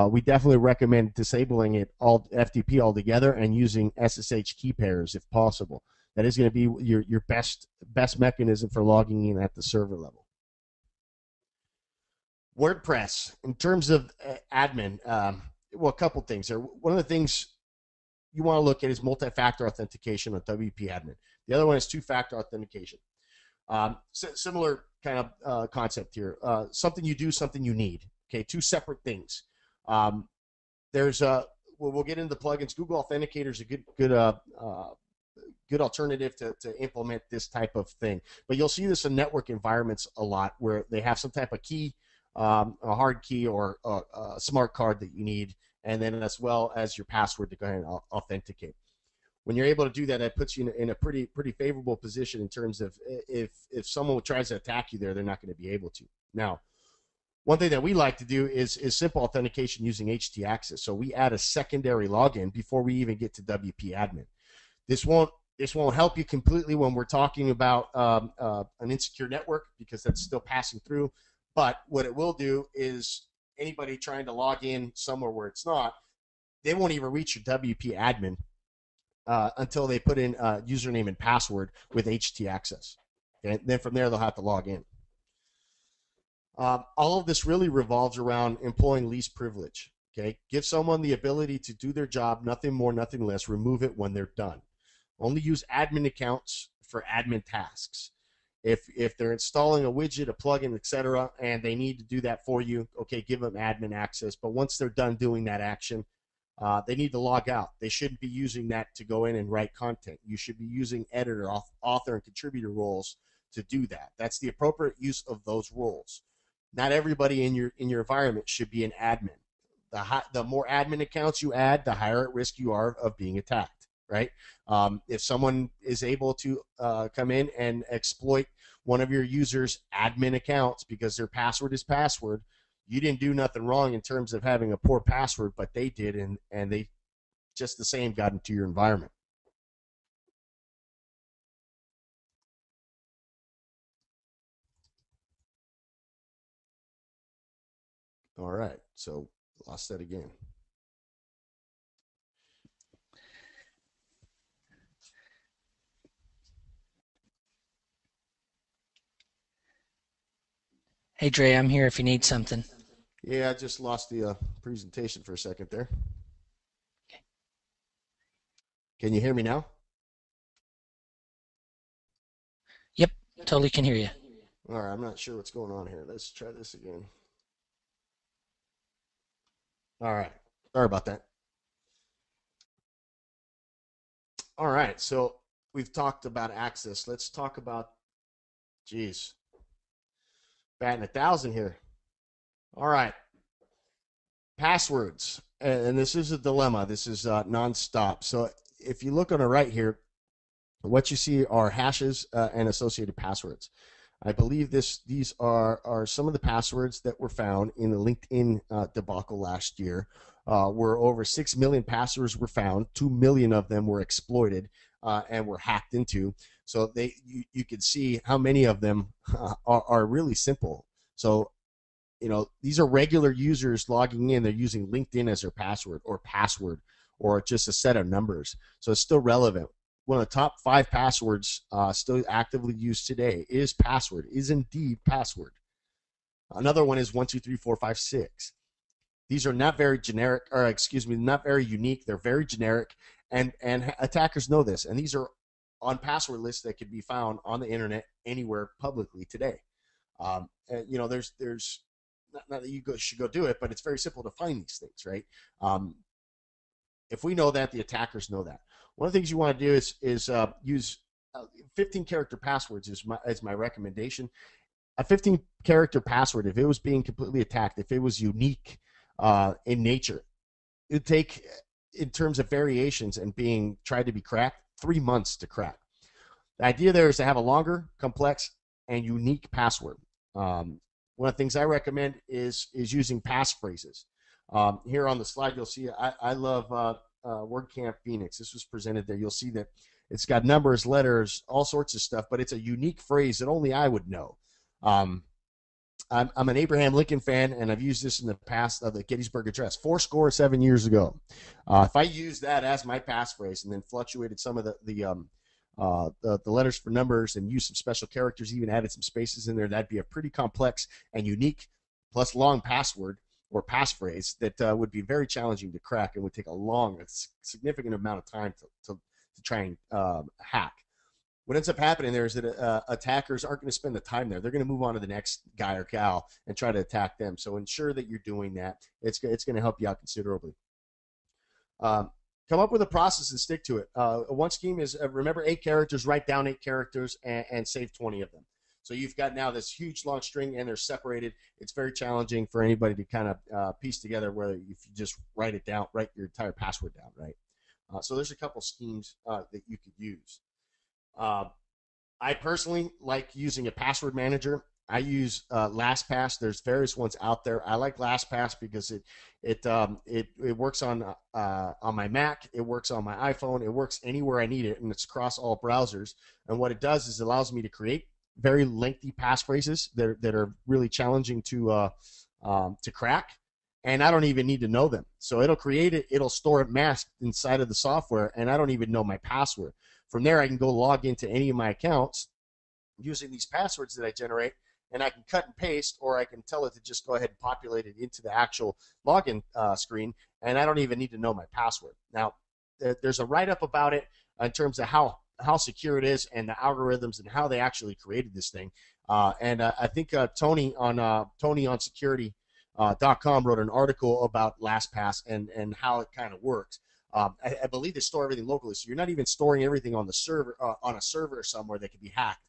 we definitely recommend disabling it all FTP altogether and using SSH key pairs if possible. That is going to be your best mechanism for logging in at the server level. WordPress, in terms of admin, a couple things there. One of the things you want to look at is multi-factor authentication on WP admin. The other one is two-factor authentication. Similar kind of concept here. Something you do, something you need. Okay, two separate things. We'll get into the plugins. Google Authenticator is a good alternative to implement this type of thing. But you'll see this in network environments a lot, where they have some type of key, a hard key or a smart card that you need, and then as well as your password to go ahead and authenticate. When you're able to do that, that puts you in a pretty favorable position in terms of if someone tries to attack you there, they're not going to be able to. Now, one thing that we like to do is simple authentication using htaccess. So we add a secondary login before we even get to WP admin. This won't help you completely when we're talking about an insecure network, because that's still passing through. But what it will do is anybody trying to log in somewhere where it's not, they won't even reach your WP admin until they put in username and password with htaccess. Okay? Then from there, they'll have to log in. All of this really revolves around employing least privilege. Okay? Give someone the ability to do their job, nothing more, nothing less. Remove it when they're done. Only use admin accounts for admin tasks. If they're installing a widget, a plugin, etc., and they need to do that for you, okay, give them admin access. But once they're done doing that action, they need to log out. They shouldn't be using that to go in and write content. You should be using editor, author, and contributor roles to do that. That's the appropriate use of those roles. Not everybody in your environment should be an admin. The more admin accounts you add, the higher at risk you are of being attacked. right? If someone is able to come in and exploit one of your users' admin accounts because their password is password, you didn't do nothing wrong in terms of having a poor password, but they did, and they just the same got into your environment. All right, so lost that again. Hey Dre, I'm here if you need something. Yeah, I just lost the presentation for a second there. Can you hear me now? Yep, totally can hear you. All right, I'm not sure what's going on here. Let's try this again. All right, sorry about that. All right, so we've talked about access. Let's talk about, geez, batting 1,000 here. All right, passwords. And this is a dilemma. This is nonstop. So if you look on the right here, what you see are hashes and associated passwords. I believe these are some of the passwords that were found in the LinkedIn debacle last year, where over 6 million passwords were found. 2 million of them were exploited and were hacked into. So you could see how many of them are really simple. So these are regular users logging in. They're using LinkedIn as their password or just a set of numbers. So it's still relevant. One of the top 5 passwords still actively used today is indeed password. Another one is 1234566. These are not very generic, or excuse me, not very unique. They're very generic, and attackers know this. And these are on password lists that can be found on the internet anywhere publicly today. There's not that you should go do it, but it's very simple to find these things, right? If we know that, the attackers know that. One of the things you want to do is use 15-character passwords is my recommendation. A 15-character password, if it was being completely attacked, if it was unique in nature, it would take, in terms of variations and being tried to be cracked, 3 months to crack. The idea there is to have a longer, complex, and unique password. One of the things I recommend is using passphrases. Here on the slide, you'll see I love WordCamp Phoenix. This was presented there. You'll see that it's got numbers, letters, all sorts of stuff, but it's a unique phrase that only I would know. I'm an Abraham Lincoln fan, and I've used this in the past of the Gettysburg Address 7 years ago. If I use that as my passphrase and then fluctuated some of the letters for numbers and used some special characters, even added some spaces in there, that'd be a pretty complex and unique plus long password or passphrase that would be very challenging to crack and would take a significant amount of time to try and hack. What ends up happening there is that attackers aren't going to spend the time there. They're going to move on to the next guy or gal and try to attack them. So ensure that you're doing that. It's going to help you out considerably. Come up with a process and stick to it. One scheme is remember 8 characters, write down 8 characters, and save 20 of them. So you've got now this huge long string, and they're separated. It's very challenging for anybody to kind of piece together whether if you just write it down, write your entire password down, right? So there's a couple schemes that you could use. I personally like using a password manager. I use LastPass. There's various ones out there. I like LastPass because it works on my Mac. It works on my iPhone. It works anywhere I need it, and it's across all browsers. And what it does is it allows me to create very lengthy passphrases that are really challenging to crack, and I don't even need to know them. So it'll create it. It'll store it masked inside of the software, and I don't even know my password. From there, I can go log into any of my accounts using these passwords that I generate, and I can cut and paste, or I can tell it to just go ahead and populate it into the actual login screen, and I don't even need to know my password. Now, there's a write-up about it in terms of how secure it is and the algorithms and how they actually created this thing. I think Tony on security.com wrote an article about LastPass and how it kind of works. I believe they store everything locally, so you're not even storing everything on the server on a server somewhere that can be hacked.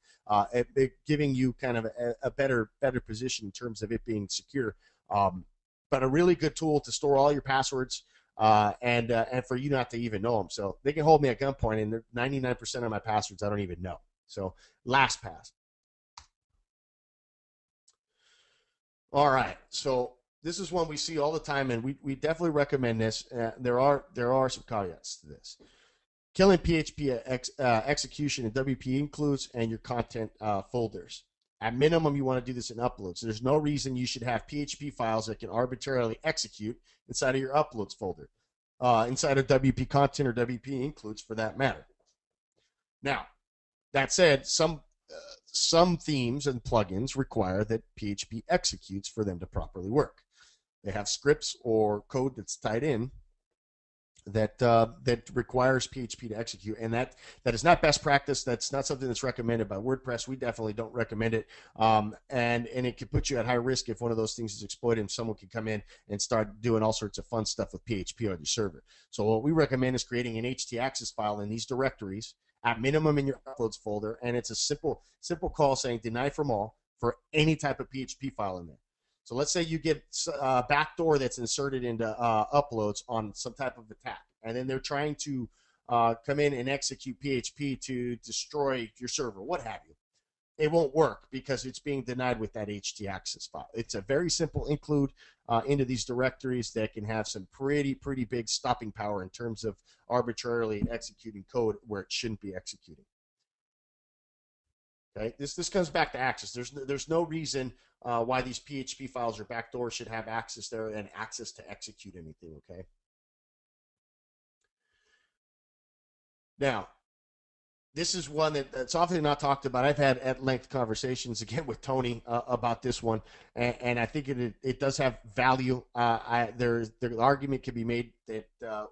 Giving you kind of a better position in terms of it being secure. But a really good tool to store all your passwords. and for you not to even know them. So they can hold me at gunpoint, and 99% of my passwords I don't even know. So LastPass. All right, so this is one we see all the time, and we definitely recommend this. There are some caveats to this. Killing PHP execution in WP includes and your content folders. At minimum, you want to do this in uploads. There's no reason you should have PHP files that can arbitrarily execute inside of your uploads folder, inside of WP content or WP includes for that matter. Now, that said, some themes and plugins require that PHP executes for them to properly work. They have scripts or code that's tied in that requires PHP to execute, and that is not best practice. That's not something that's recommended by WordPress. We definitely don't recommend it, and it can put you at high risk if one of those things is exploited, and someone can come in and start doing all sorts of fun stuff with PHP on your server. So what we recommend is creating an htaccess file in these directories at minimum in your uploads folder, and it's a simple call saying deny from all for any type of PHP file in there. So let's say you get a backdoor that's inserted into uploads on some type of attack, and then they're trying to come in and execute PHP to destroy your server, what have you. It won't work because it's being denied with that htaccess file. It's a very simple include into these directories that can have some pretty big stopping power in terms of arbitrarily executing code where it shouldn't be executing. Okay, this comes back to access. There's no reason why these PHP files or backdoors should have access there and access to execute anything. Okay. Now, this is one that's often not talked about. I've had at length conversations again with Tony about this one, and I think it does have value. The argument can be made that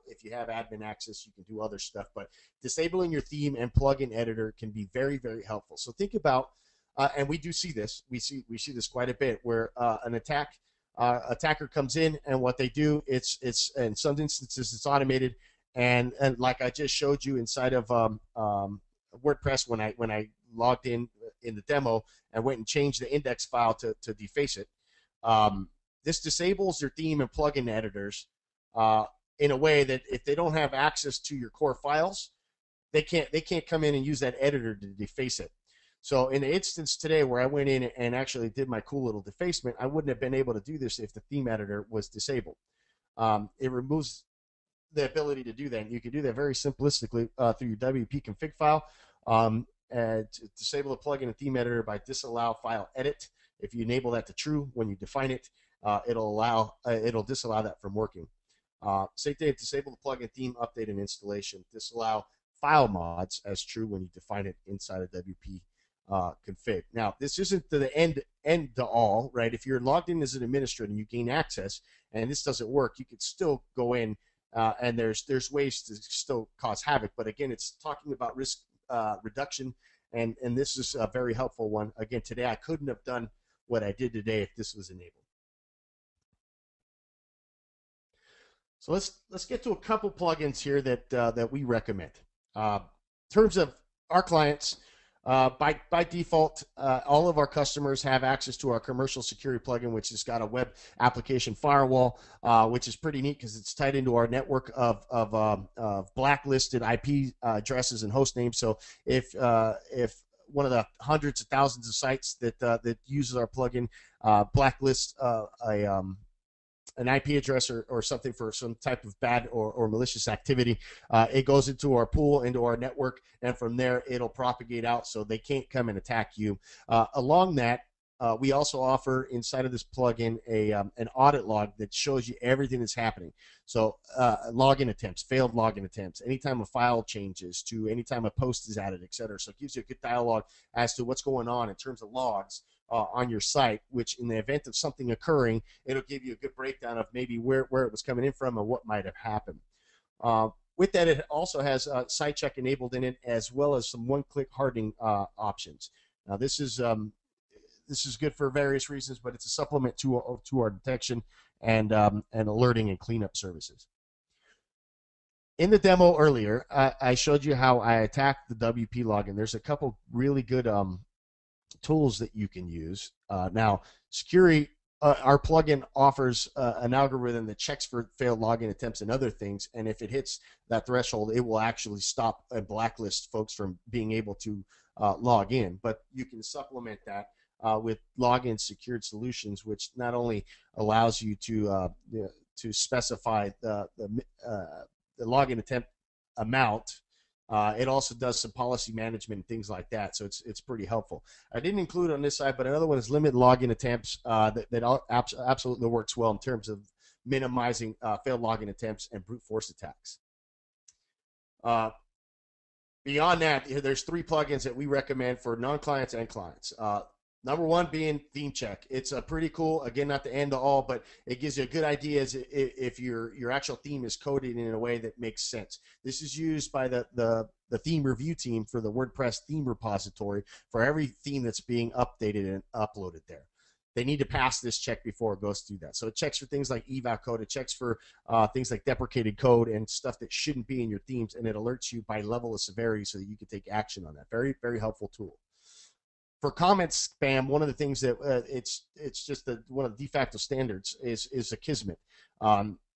if you have admin access, you can do other stuff, but disabling your theme and plugin editor can be very helpful. So think about, and we do see this. We see this quite a bit where an attacker comes in, and what they do, it's in some instances it's automated, and like I just showed you inside of WordPress when I logged in the demo and went and changed the index file to deface it. This disables your theme and plugin editors in a way that if they don't have access to your core files, they can't come in and use that editor to deface it. So in the instance today where I went in and actually did my cool little defacement, I wouldn't have been able to do this if the theme editor was disabled. It removes the ability to do that. And you can do that very simplistically through your WP config file. And to disable the plugin and theme editor by disallow file edit. If you enable that to true when you define it, it'll disallow that from working. Same thing, disable the plugin theme update and installation. Disallow file mods as true when you define it inside of WP config. Now, this isn't the end to all, right? If you're logged in as an administrator and you gain access and this doesn't work, you can still go in and there's ways to still cause havoc. But again, it's talking about risk reduction, and this is a very helpful one. Again, today I couldn't have done what I did today if this was enabled. So let's get to a couple plugins here that we recommend. In terms of our clients, by default, all of our customers have access to our commercial security plugin, which has got a web application firewall, which is pretty neat because it's tied into our network of blacklisted IP addresses and host names. So if one of the hundreds of thousands of sites that uses our plugin blacklists an IP address or something for some type of bad or malicious activity, it goes into our pool, into our network, and from there it'll propagate out so they can't come and attack you. Along that, we also offer inside of this plugin an audit log that shows you everything that's happening. So login attempts, failed login attempts, anytime a file changes to anytime a post is added, etc. So it gives you a good dialogue as to what's going on in terms of logs on your site, which in the event of something occurring, it'll give you a good breakdown of maybe where it was coming in from and what might have happened. With that, it also has site check enabled in it, as well as some one-click hardening options. Now, this is good for various reasons, but it's a supplement to our detection and alerting and cleanup services. In the demo earlier, I showed you how I attacked the WP login. There's a couple really good tools that you can use. Now, Sucuri our plugin offers an algorithm that checks for failed login attempts and other things, and if it hits that threshold, it will actually stop and blacklist folks from being able to log in. But you can supplement that with login secured solutions, which not only allows you to specify the login attempt amount. It also does some policy management and things like that, so it's pretty helpful. I didn't include on this side, but another one is limit login attempts that absolutely works well in terms of minimizing failed login attempts and brute force attacks. Beyond that, there's 3 plugins that we recommend for non-clients and clients. Number 1 being Theme Check. It's a pretty cool, again, not the end of all, but it gives you a good idea as if your actual theme is coded in a way that makes sense. This is used by the theme review team for the WordPress theme repository for every theme that's being updated and uploaded there. They need to pass this check before it goes through that. So it checks for things like eval code. It checks for things like deprecated code and stuff that shouldn't be in your themes, and it alerts you by level of severity so that you can take action on that. Very, very helpful tool. For comment spam, one of the things that it's just one of the de facto standards is Akismet.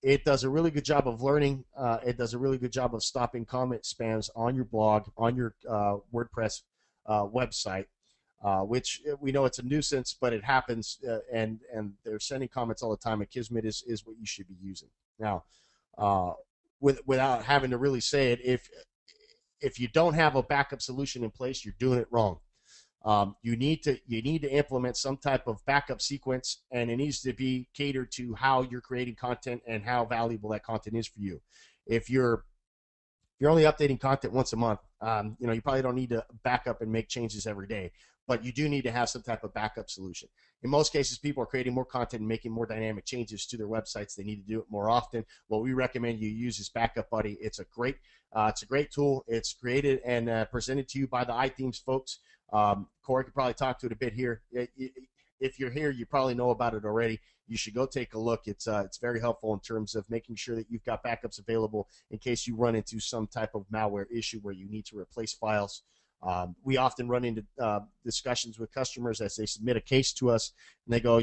It does a really good job of learning. It does a really good job of stopping comment spams on your blog, on your WordPress website, which we know it's a nuisance, but it happens, and they're sending comments all the time. Akismet is what you should be using. Now, without having to really say it, if you don't have a backup solution in place, you're doing it wrong. You need to implement some type of backup sequence, and it needs to be catered to how you're creating content and how valuable that content is for you. If you're only updating content once a month, you probably don't need to back up and make changes every day, but you do need to have some type of backup solution. In most cases, people are creating more content and making more dynamic changes to their websites. They need to do it more often. What we recommend you use is Backup Buddy. It's a great tool. It's created and presented to you by the iThemes folks. Corey could probably talk to it a bit here. If you're here, you probably know about it already. You should go take a look. It's very helpful in terms of making sure that you've got backups available in case you run into some type of malware issue where you need to replace files. We often run into discussions with customers as they submit a case to us, and they go,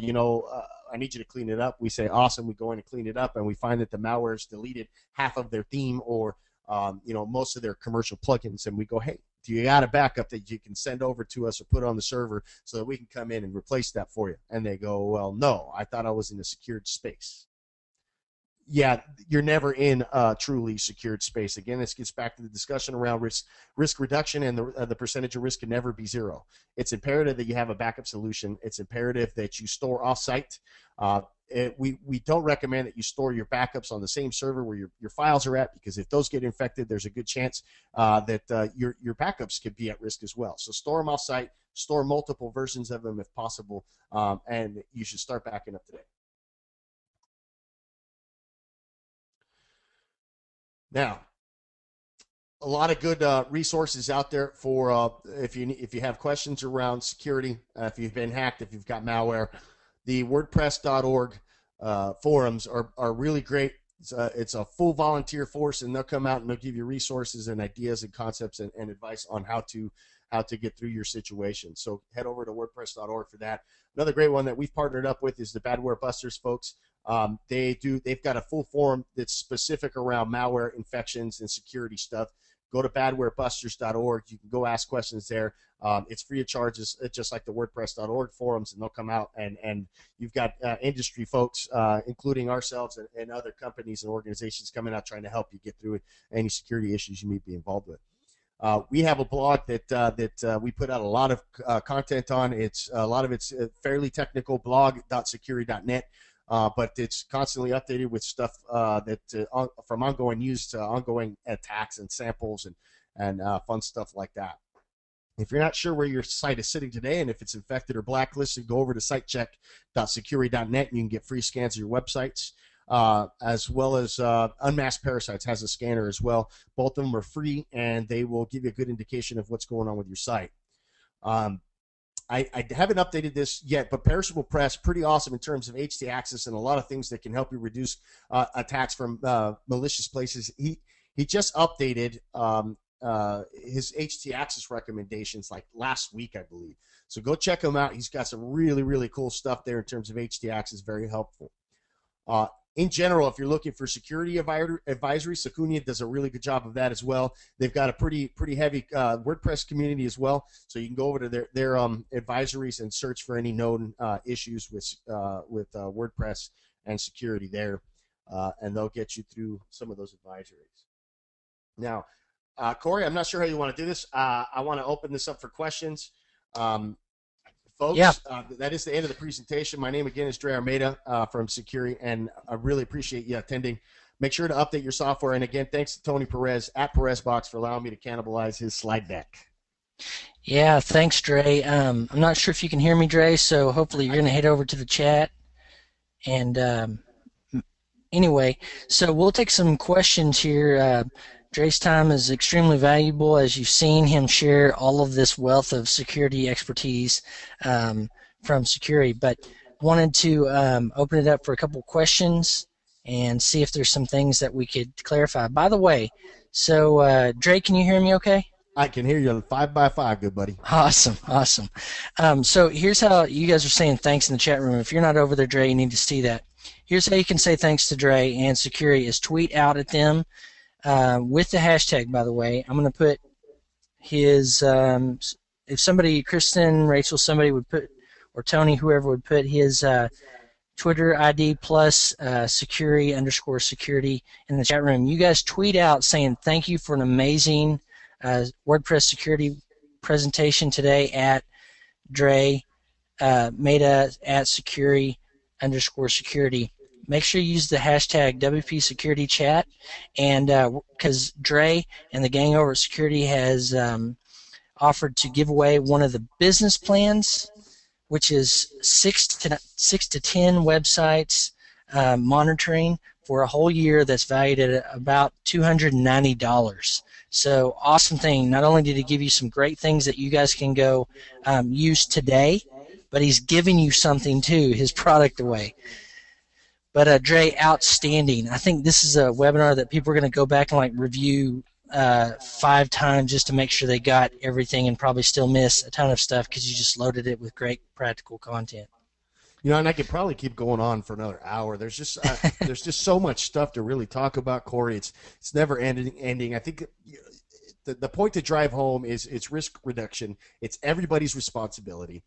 I need you to clean it up. We say, awesome. We go in and clean it up, and we find that the malware's deleted half of their theme or most of their commercial plugins, and we go, hey, do you got a backup that you can send over to us or put on the server so that we can come in and replace that for you? And they go, well, no, I thought I was in a secured space. Yeah, you're never in a truly secured space. Again, this gets back to the discussion around risk reduction, and the percentage of risk can never be 0. It's imperative that you have a backup solution. It's imperative that you store offsite. We don't recommend that you store your backups on the same server where your files are at, because if those get infected, there's a good chance that your backups could be at risk as well. So store them offsite, store multiple versions of them if possible, and you should start backing up today. Now, a lot of good resources out there for if you have questions around security, if you've been hacked, if you've got malware. The WordPress.org forums are really great. It's a full volunteer force, and they'll come out and they'll give you resources and ideas and concepts and advice on how to get through your situation. So head over to WordPress.org for that. Another great one that we've partnered up with is the Badware Busters folks. They've got a full forum that's specific around malware, infections, and security stuff. Go to badwarebusters.org. You can go ask questions there. It's free of charge, just like the WordPress.org forums, and they'll come out and you've got industry folks, including ourselves and other companies and organizations coming out trying to help you get through any security issues you may be involved with. We have a blog that we put out a lot of content on. A lot of it's fairly technical, blog.security.net. But it's constantly updated with stuff from ongoing news to ongoing attacks and samples and fun stuff like that. If you're not sure where your site is sitting today and if it's infected or blacklisted, go over to sitecheck.security.net and you can get free scans of your websites, as well as Unmasked Parasites has a scanner as well. Both of them are free, and they will give you a good indication of what's going on with your site. I haven't updated this yet, but Perishable Press, pretty awesome in terms of HT access and a lot of things that can help you reduce attacks from malicious places. He just updated his HT Access recommendations like last week, I believe. So go check him out. He's got some really, really cool stuff there in terms of HT Access, very helpful. In general, if you're looking for security advisory, Sucuri does a really good job of that as well. They've got a pretty heavy WordPress community as well, so you can go over to their advisories and search for any known issues with WordPress and security there, and they'll get you through some of those advisories. Now, Corey, I'm not sure how you want to do this. I want to open this up for questions. Folks, Yeah. that is the end of the presentation. My name again is Dre Armeda from Sucuri, and I really appreciate you attending. Make sure to update your software. And again, thanks to Tony Perez at PerezBox for allowing me to cannibalize his slide deck. Yeah, thanks, Dre. I'm not sure if you can hear me, Dre, so hopefully you're going to head over to the chat. And anyway, so we'll take some questions here. Dre's time is extremely valuable, as you've seen him share all of this wealth of security expertise from Sucuri, but wanted to open it up for a couple questions and see if there's some things that we could clarify. By the way, so Dre, can you hear me okay? I can hear you 5 by 5, good buddy. Awesome, awesome. So here's how you guys are saying thanks in the chat room. If you're not over there, Dre, you need to see that. Here's how you can say thanks to Dre and Sucuri is tweet out at them with the hashtag, by the way. I'm going to put his, if somebody, Kristen, Rachel, somebody would put, or Tony, whoever would put his Twitter ID plus Sucuri_security in the chat room. You guys tweet out saying thank you for an amazing WordPress security presentation today at Dre Armeda at Sucuri_security. Make sure you use the hashtag WP Security Chat, and because Dre and the gang over at Sucuri has offered to give away one of the business plans, which is 6 to 10 websites monitoring for a whole year. That's valued at about $290. So awesome thing. Not only did he give you some great things that you guys can go use today, but he's giving you something too, his product away. But Dre, outstanding. I think this is a webinar that people are going to go back and like review 5 times just to make sure they got everything, and probably still miss a ton of stuff because you just loaded it with great practical content. You know, and I could probably keep going on for another hour. There's just so much stuff to really talk about, Corey. It's never ending. I think the point to drive home is it's risk reduction. It's everybody's responsibility.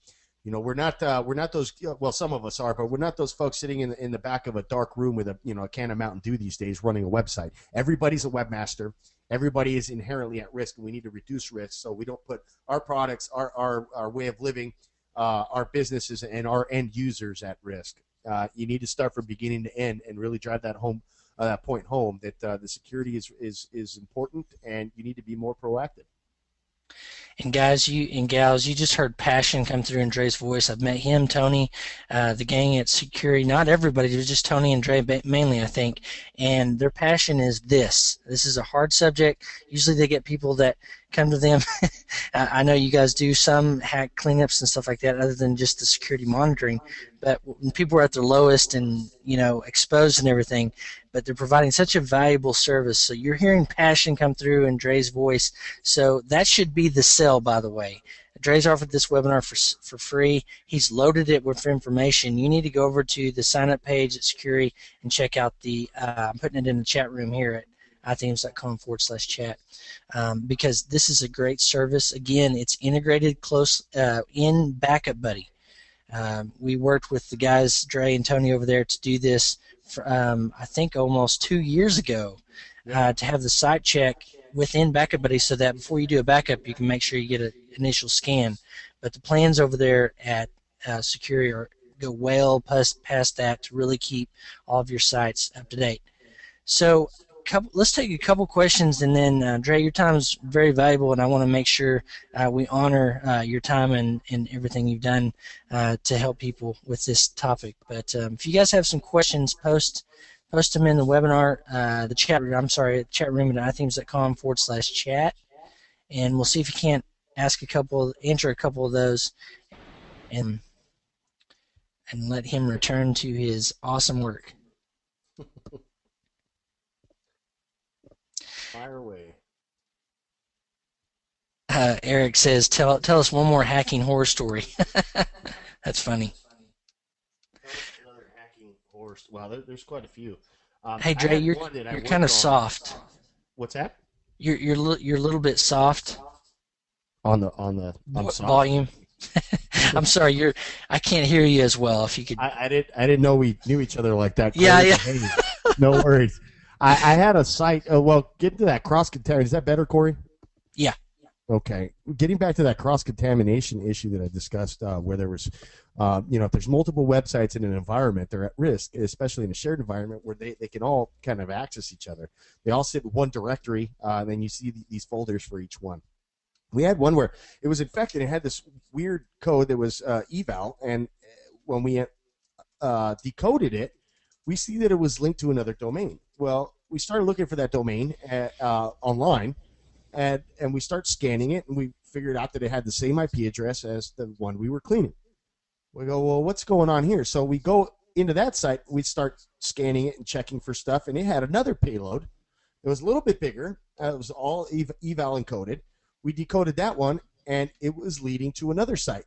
You know, we're not those. Well, some of us are, but we're not those folks sitting in the back of a dark room with a can of Mountain Dew these days running a website. Everybody's a webmaster. Everybody is inherently at risk, and we need to reduce risk so we don't put our products, our way of living, our businesses, and our end users at risk. You need to start from beginning to end and really drive that home, that point home that the security is important, and you need to be more proactive. And guys, and gals, you just heard passion come through in Dre's voice. I've met him, Tony, the gang at Sucuri. Not everybody, it was just Tony and Dre mainly, I think. And their passion is this. This is a hard subject. Usually they get people that come to them. I know you guys do some hack cleanups and stuff like that other than just the security monitoring. But when people are at their lowest and, exposed and everything, but they're providing such a valuable service. So you're hearing passion come through in Dre's voice. So that should be the sell, by the way. Dre's offered this webinar for free. He's loaded it with information. You need to go over to the sign-up page at Sucuri and check out the, I'm putting it in the chat room here at iThemes.com/chat, because this is a great service. Again, it's integrated close in Backup Buddy. We worked with the guys, Dre and Tony over there, to do this for, I think almost 2 years ago, to have the site check within Backup Buddy so that before you do a backup, you can make sure you get an initial scan. But the plans over there at Sucuri go well past that to really keep all of your sites up to date. So let's take a couple questions, and then Dre, your time is very valuable, and I want to make sure we honor your time and everything you've done to help people with this topic. But if you guys have some questions, post them in the webinar, the chat room. I'm sorry, chat room at iThemes.com/chat, and we'll see if you can't answer a couple of those, and let him return to his awesome work. Fire away. Eric says, tell us one more hacking horror story. That's funny. Tell us another hacking horse. Wow, there's quite a few. Hey I Dre, had you're one that I you're kind worked of on. soft. What's that? You're a little bit soft I'm soft. volume. I'm sorry, I can't hear you as well. If you could, I didn't know we knew each other like that, yeah, Corey. yeah, But hey, no worries. I had a site. Well, get to that cross contamination. Is that better, Corey? yeah. Okay. Getting back to that cross contamination issue that I discussed, where there was, if there's multiple websites in an environment, they're at risk, especially in a shared environment where they can all kind of access each other. They all sit in one directory, and then you see these folders for each one. We had one where it was infected. It had this weird code that was eval, and when we decoded it, we see that it was linked to another domain. Well, we started looking for that domain online, and we start scanning it, and we figured out that it had the same IP address as the one we were cleaning. We go, well, what's going on here? So we go into that site, we start scanning it and checking for stuff, and it had another payload. It was a little bit bigger. It was all eval encoded. We decoded that one, and it was leading to another site.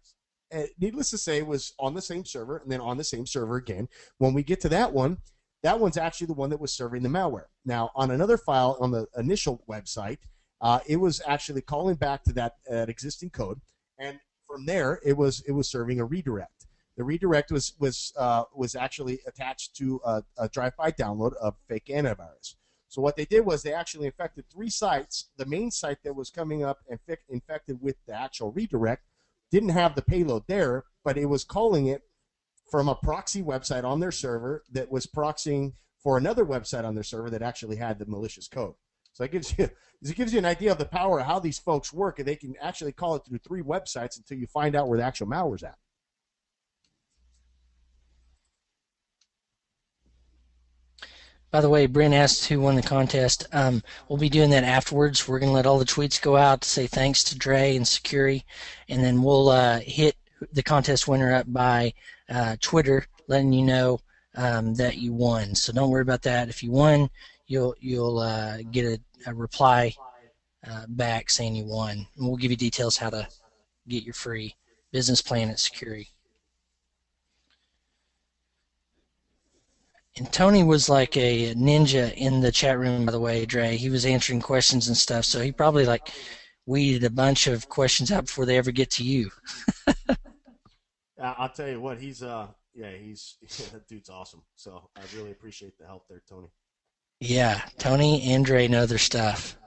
Needless to say, it was on the same server, and then on the same server again. When we get to that one's actually the one that was serving the malware. Now, on another file on the initial website, it was actually calling back to that existing code, and from there, it was serving a redirect. The redirect was actually attached to a drive-by download of fake antivirus. So what they did was they actually infected 3 sites. The main site that was coming up and infected with the actual redirect didn't have the payload there, but it was calling it from a proxy website on their server that was proxying for another website on their server that actually had the malicious code. So it gives you an idea of the power of how these folks work, and they can actually call it through 3 websites until you find out where the actual malware's at. By the way, Brent asked who won the contest. We'll be doing that afterwards. We're going to let all the tweets go out to say thanks to Dre and Sucuri, and then we'll hit the contest winner up by Twitter, letting you know that you won. So don't worry about that. If you won, you'll get a reply back saying you won, and we'll give you details how to get your free business plan at Sucuri. And Tony was like a ninja in the chat room, by the way, Dre. He was answering questions and stuff, so he probably like weeded a bunch of questions out before they ever get to you. I'll tell you what, he's that dude's awesome. So I really appreciate the help there, Tony. Yeah, Tony and Dre know their stuff.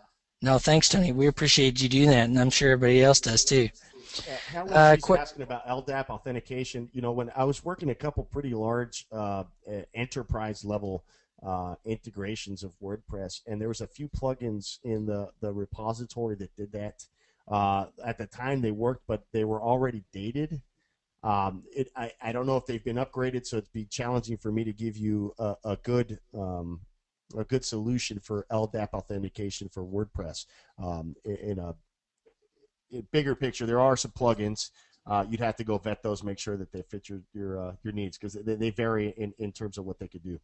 No, thanks, Tony. We appreciate you doing that, and I'm sure everybody else does too. He's asking about LDAP authentication. When I was working a couple pretty large enterprise level integrations of WordPress, and there was a few plugins in the repository that did that. At the time they worked, but they were already dated. I don't know if they've been upgraded, so it'd be challenging for me to give you a good solution for LDAP authentication for WordPress. In a bigger picture, there are some plugins. You'd have to go vet those, make sure that they fit your needs, because they vary in terms of what they could do.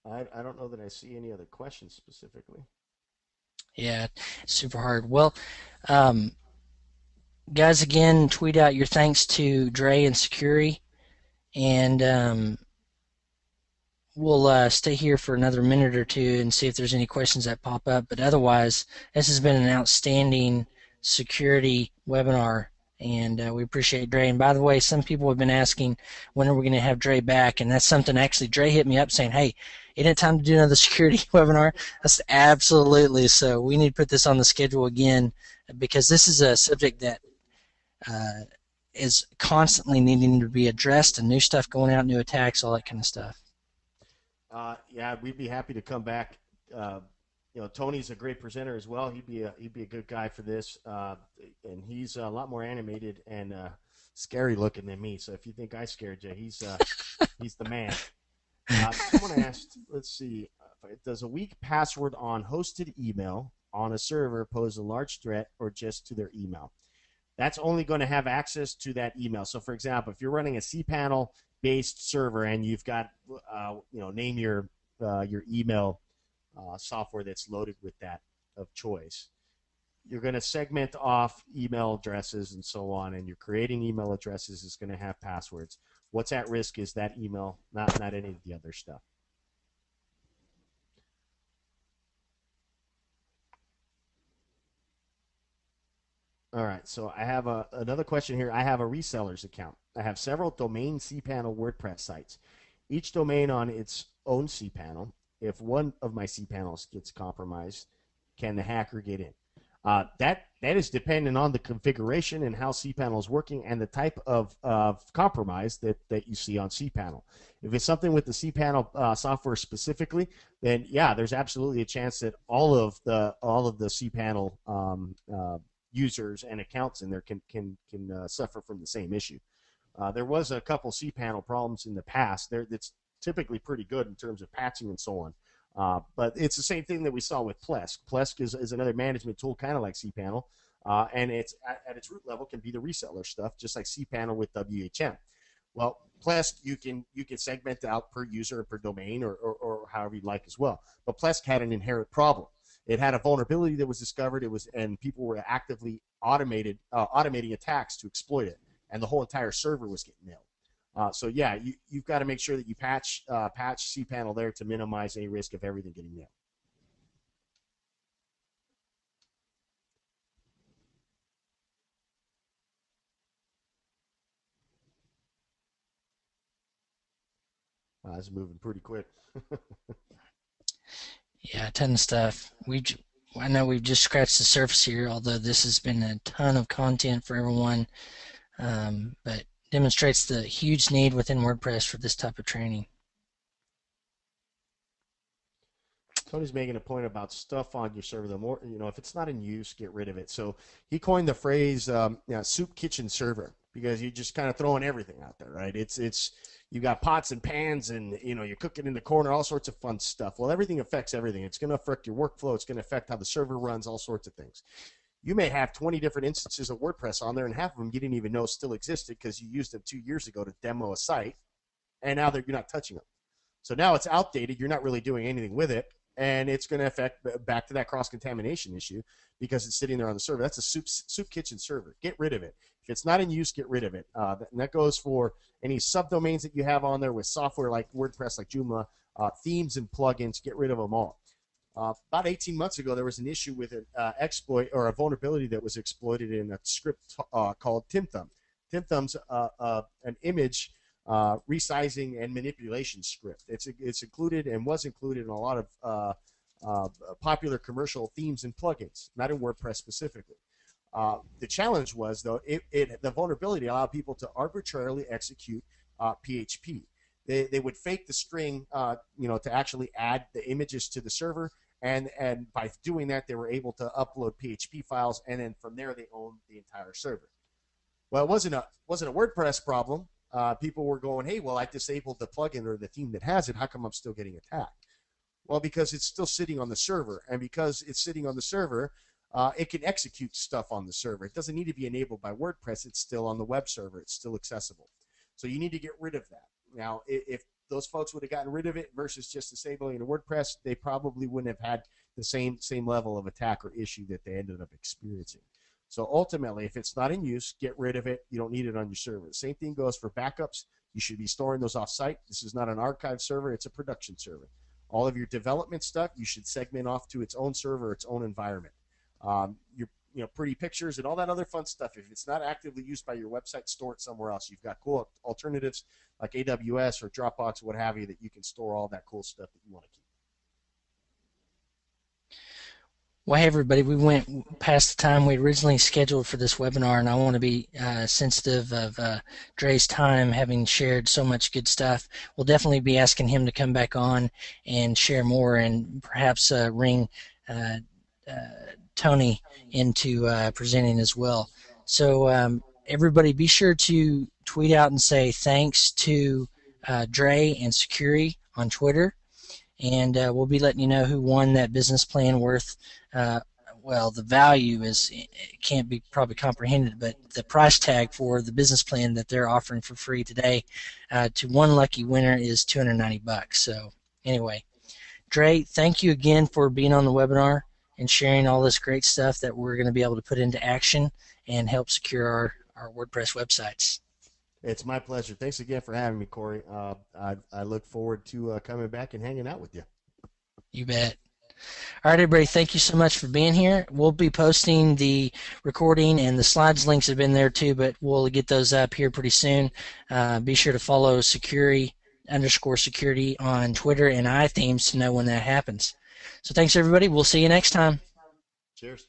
I don't know that I see any other questions specifically. Yeah, super hard. Well, guys, again, tweet out your thanks to Dre and Sucuri, and we'll stay here for another minute or two and see if there's any questions that pop up. But otherwise, this has been an outstanding security webinar, and we appreciate Dre. And by the way, some people have been asking when are we going to have Dre back, and that's something actually Dre hit me up saying, hey, isn't it time to do another security webinar? That's absolutely. So we need to put this on the schedule again, because this is a subject that is constantly needing to be addressed, and new stuff going out, new attacks, all that kind of stuff. Yeah, we'd be happy to come back. Tony's a great presenter as well. He'd be a good guy for this, and he's a lot more animated and scary looking than me. So if you think I scared you, he's the man. Someone asked, let's see, does a weak password on hosted email on a server pose a large threat or just to their email? That's only going to have access to that email. So, for example, if you're running a cPanel based server, and you've got name your email software that's loaded with that of choice. You're going to segment off email addresses and so on, and you're creating email addresses is going to have passwords. What's at risk is that email, not any of the other stuff. All right, so I have another question here. I have a reseller's account. I have several domain cPanel WordPress sites, each domain on its own cPanel. If one of my cPanels gets compromised, can the hacker get in? That is dependent on the configuration and how cPanel is working and the type of compromise that you see on cPanel. If it's something with the cPanel software specifically, then yeah, there's absolutely a chance that all of the cPanel users and accounts in there can suffer from the same issue. There was a couple cPanel problems in the past. That's typically pretty good in terms of patching and so on. But it's the same thing that we saw with Plesk. Plesk is another management tool, kind of like cPanel, and it's at its root level can be the reseller stuff, just like cPanel with WHM. Well, Plesk you can segment out per user, per domain, or however you like as well. But Plesk had an inherent problem. It had a vulnerability that was discovered. And people were actively automating attacks to exploit it, and the whole entire server was getting nailed. So yeah, you've got to make sure that you patch cPanel there to minimize any risk of everything getting nailed. It's moving pretty quick. Yeah, a ton of stuff. I know we've just scratched the surface here, although this has been a ton of content for everyone, but demonstrates the huge need within WordPress for this type of training. Tony's making a point about stuff on your server. The more, if it's not in use, get rid of it. So he coined the phrase soup kitchen server, because you're just kind of throwing everything out there, right? It's you got pots and pans, and you're cooking in the corner, all sorts of fun stuff. Well, everything affects everything. It's going to affect your workflow. It's going to affect how the server runs, all sorts of things. You may have 20 different instances of WordPress on there, and half of them you didn't even know still existed because you used them 2 years ago to demo a site, and now you're not touching them. So now it's outdated. You're not really doing anything with it, and it's going to affect back to that cross-contamination issue because it's sitting there on the server. That's a soup kitchen server. Get rid of it. If it's not in use, get rid of it. And that goes for any subdomains that you have on there with software like WordPress, like Joomla, themes and plugins. Get rid of them all. About 18 months ago, there was an issue with an exploit or a vulnerability that was exploited in a script called TimThumb. TimThumb's an image resizing and manipulation script. It's included and was included in a lot of popular commercial themes and plugins, not in WordPress specifically. The challenge was, though, the vulnerability allowed people to arbitrarily execute PHP. They would fake the string, to actually add the images to the server, and by doing that, they were able to upload PHP files, and then from there, they owned the entire server. Well, it wasn't a WordPress problem. People were going, hey, well, I disabled the plugin or the theme that has it. How come I'm still getting attacked? Well, because it's still sitting on the server, and because it's sitting on the server, it can execute stuff on the server. It doesn't need to be enabled by WordPress. It's still on the web server. It's still accessible. So you need to get rid of that. Now, if those folks would have gotten rid of it versus just disabling the WordPress, they probably wouldn't have had the same level of attack or issue that they ended up experiencing. So ultimately, if it's not in use, get rid of it. You don't need it on your server. The same thing goes for backups. You should be storing those off-site. This is not an archive server. It's a production server. All of your development stuff, you should segment off to its own server, its own environment. Your pretty pictures and all that other fun stuff, if it's not actively used by your website, store it somewhere else. You've got cool alternatives like AWS or Dropbox, what have you, that you can store all that cool stuff that you want to keep. Well, hey, everybody, we went past the time we originally scheduled for this webinar, and I want to be sensitive of Dre's time, having shared so much good stuff. We'll definitely be asking him to come back on and share more, and perhaps ring Tony into presenting as well. So everybody, be sure to tweet out and say thanks to Dre and Sucuri on Twitter, and we'll be letting you know who won that business plan worth well, the value is it can't be probably comprehended, but the price tag for the business plan that they're offering for free today to one lucky winner is $290. So anyway, Dre, thank you again for being on the webinar and sharing all this great stuff that we're going to be able to put into action and help secure our WordPress websites. It's my pleasure. Thanks again for having me, Corey. I look forward to coming back and hanging out with you. You bet. All right, everybody, thank you so much for being here. We'll be posting the recording, and the slides links have been there too, but we'll get those up here pretty soon. Be sure to follow Sucuri_security on Twitter and iThemes to know when that happens. So thanks, everybody. We'll see you next time. Cheers.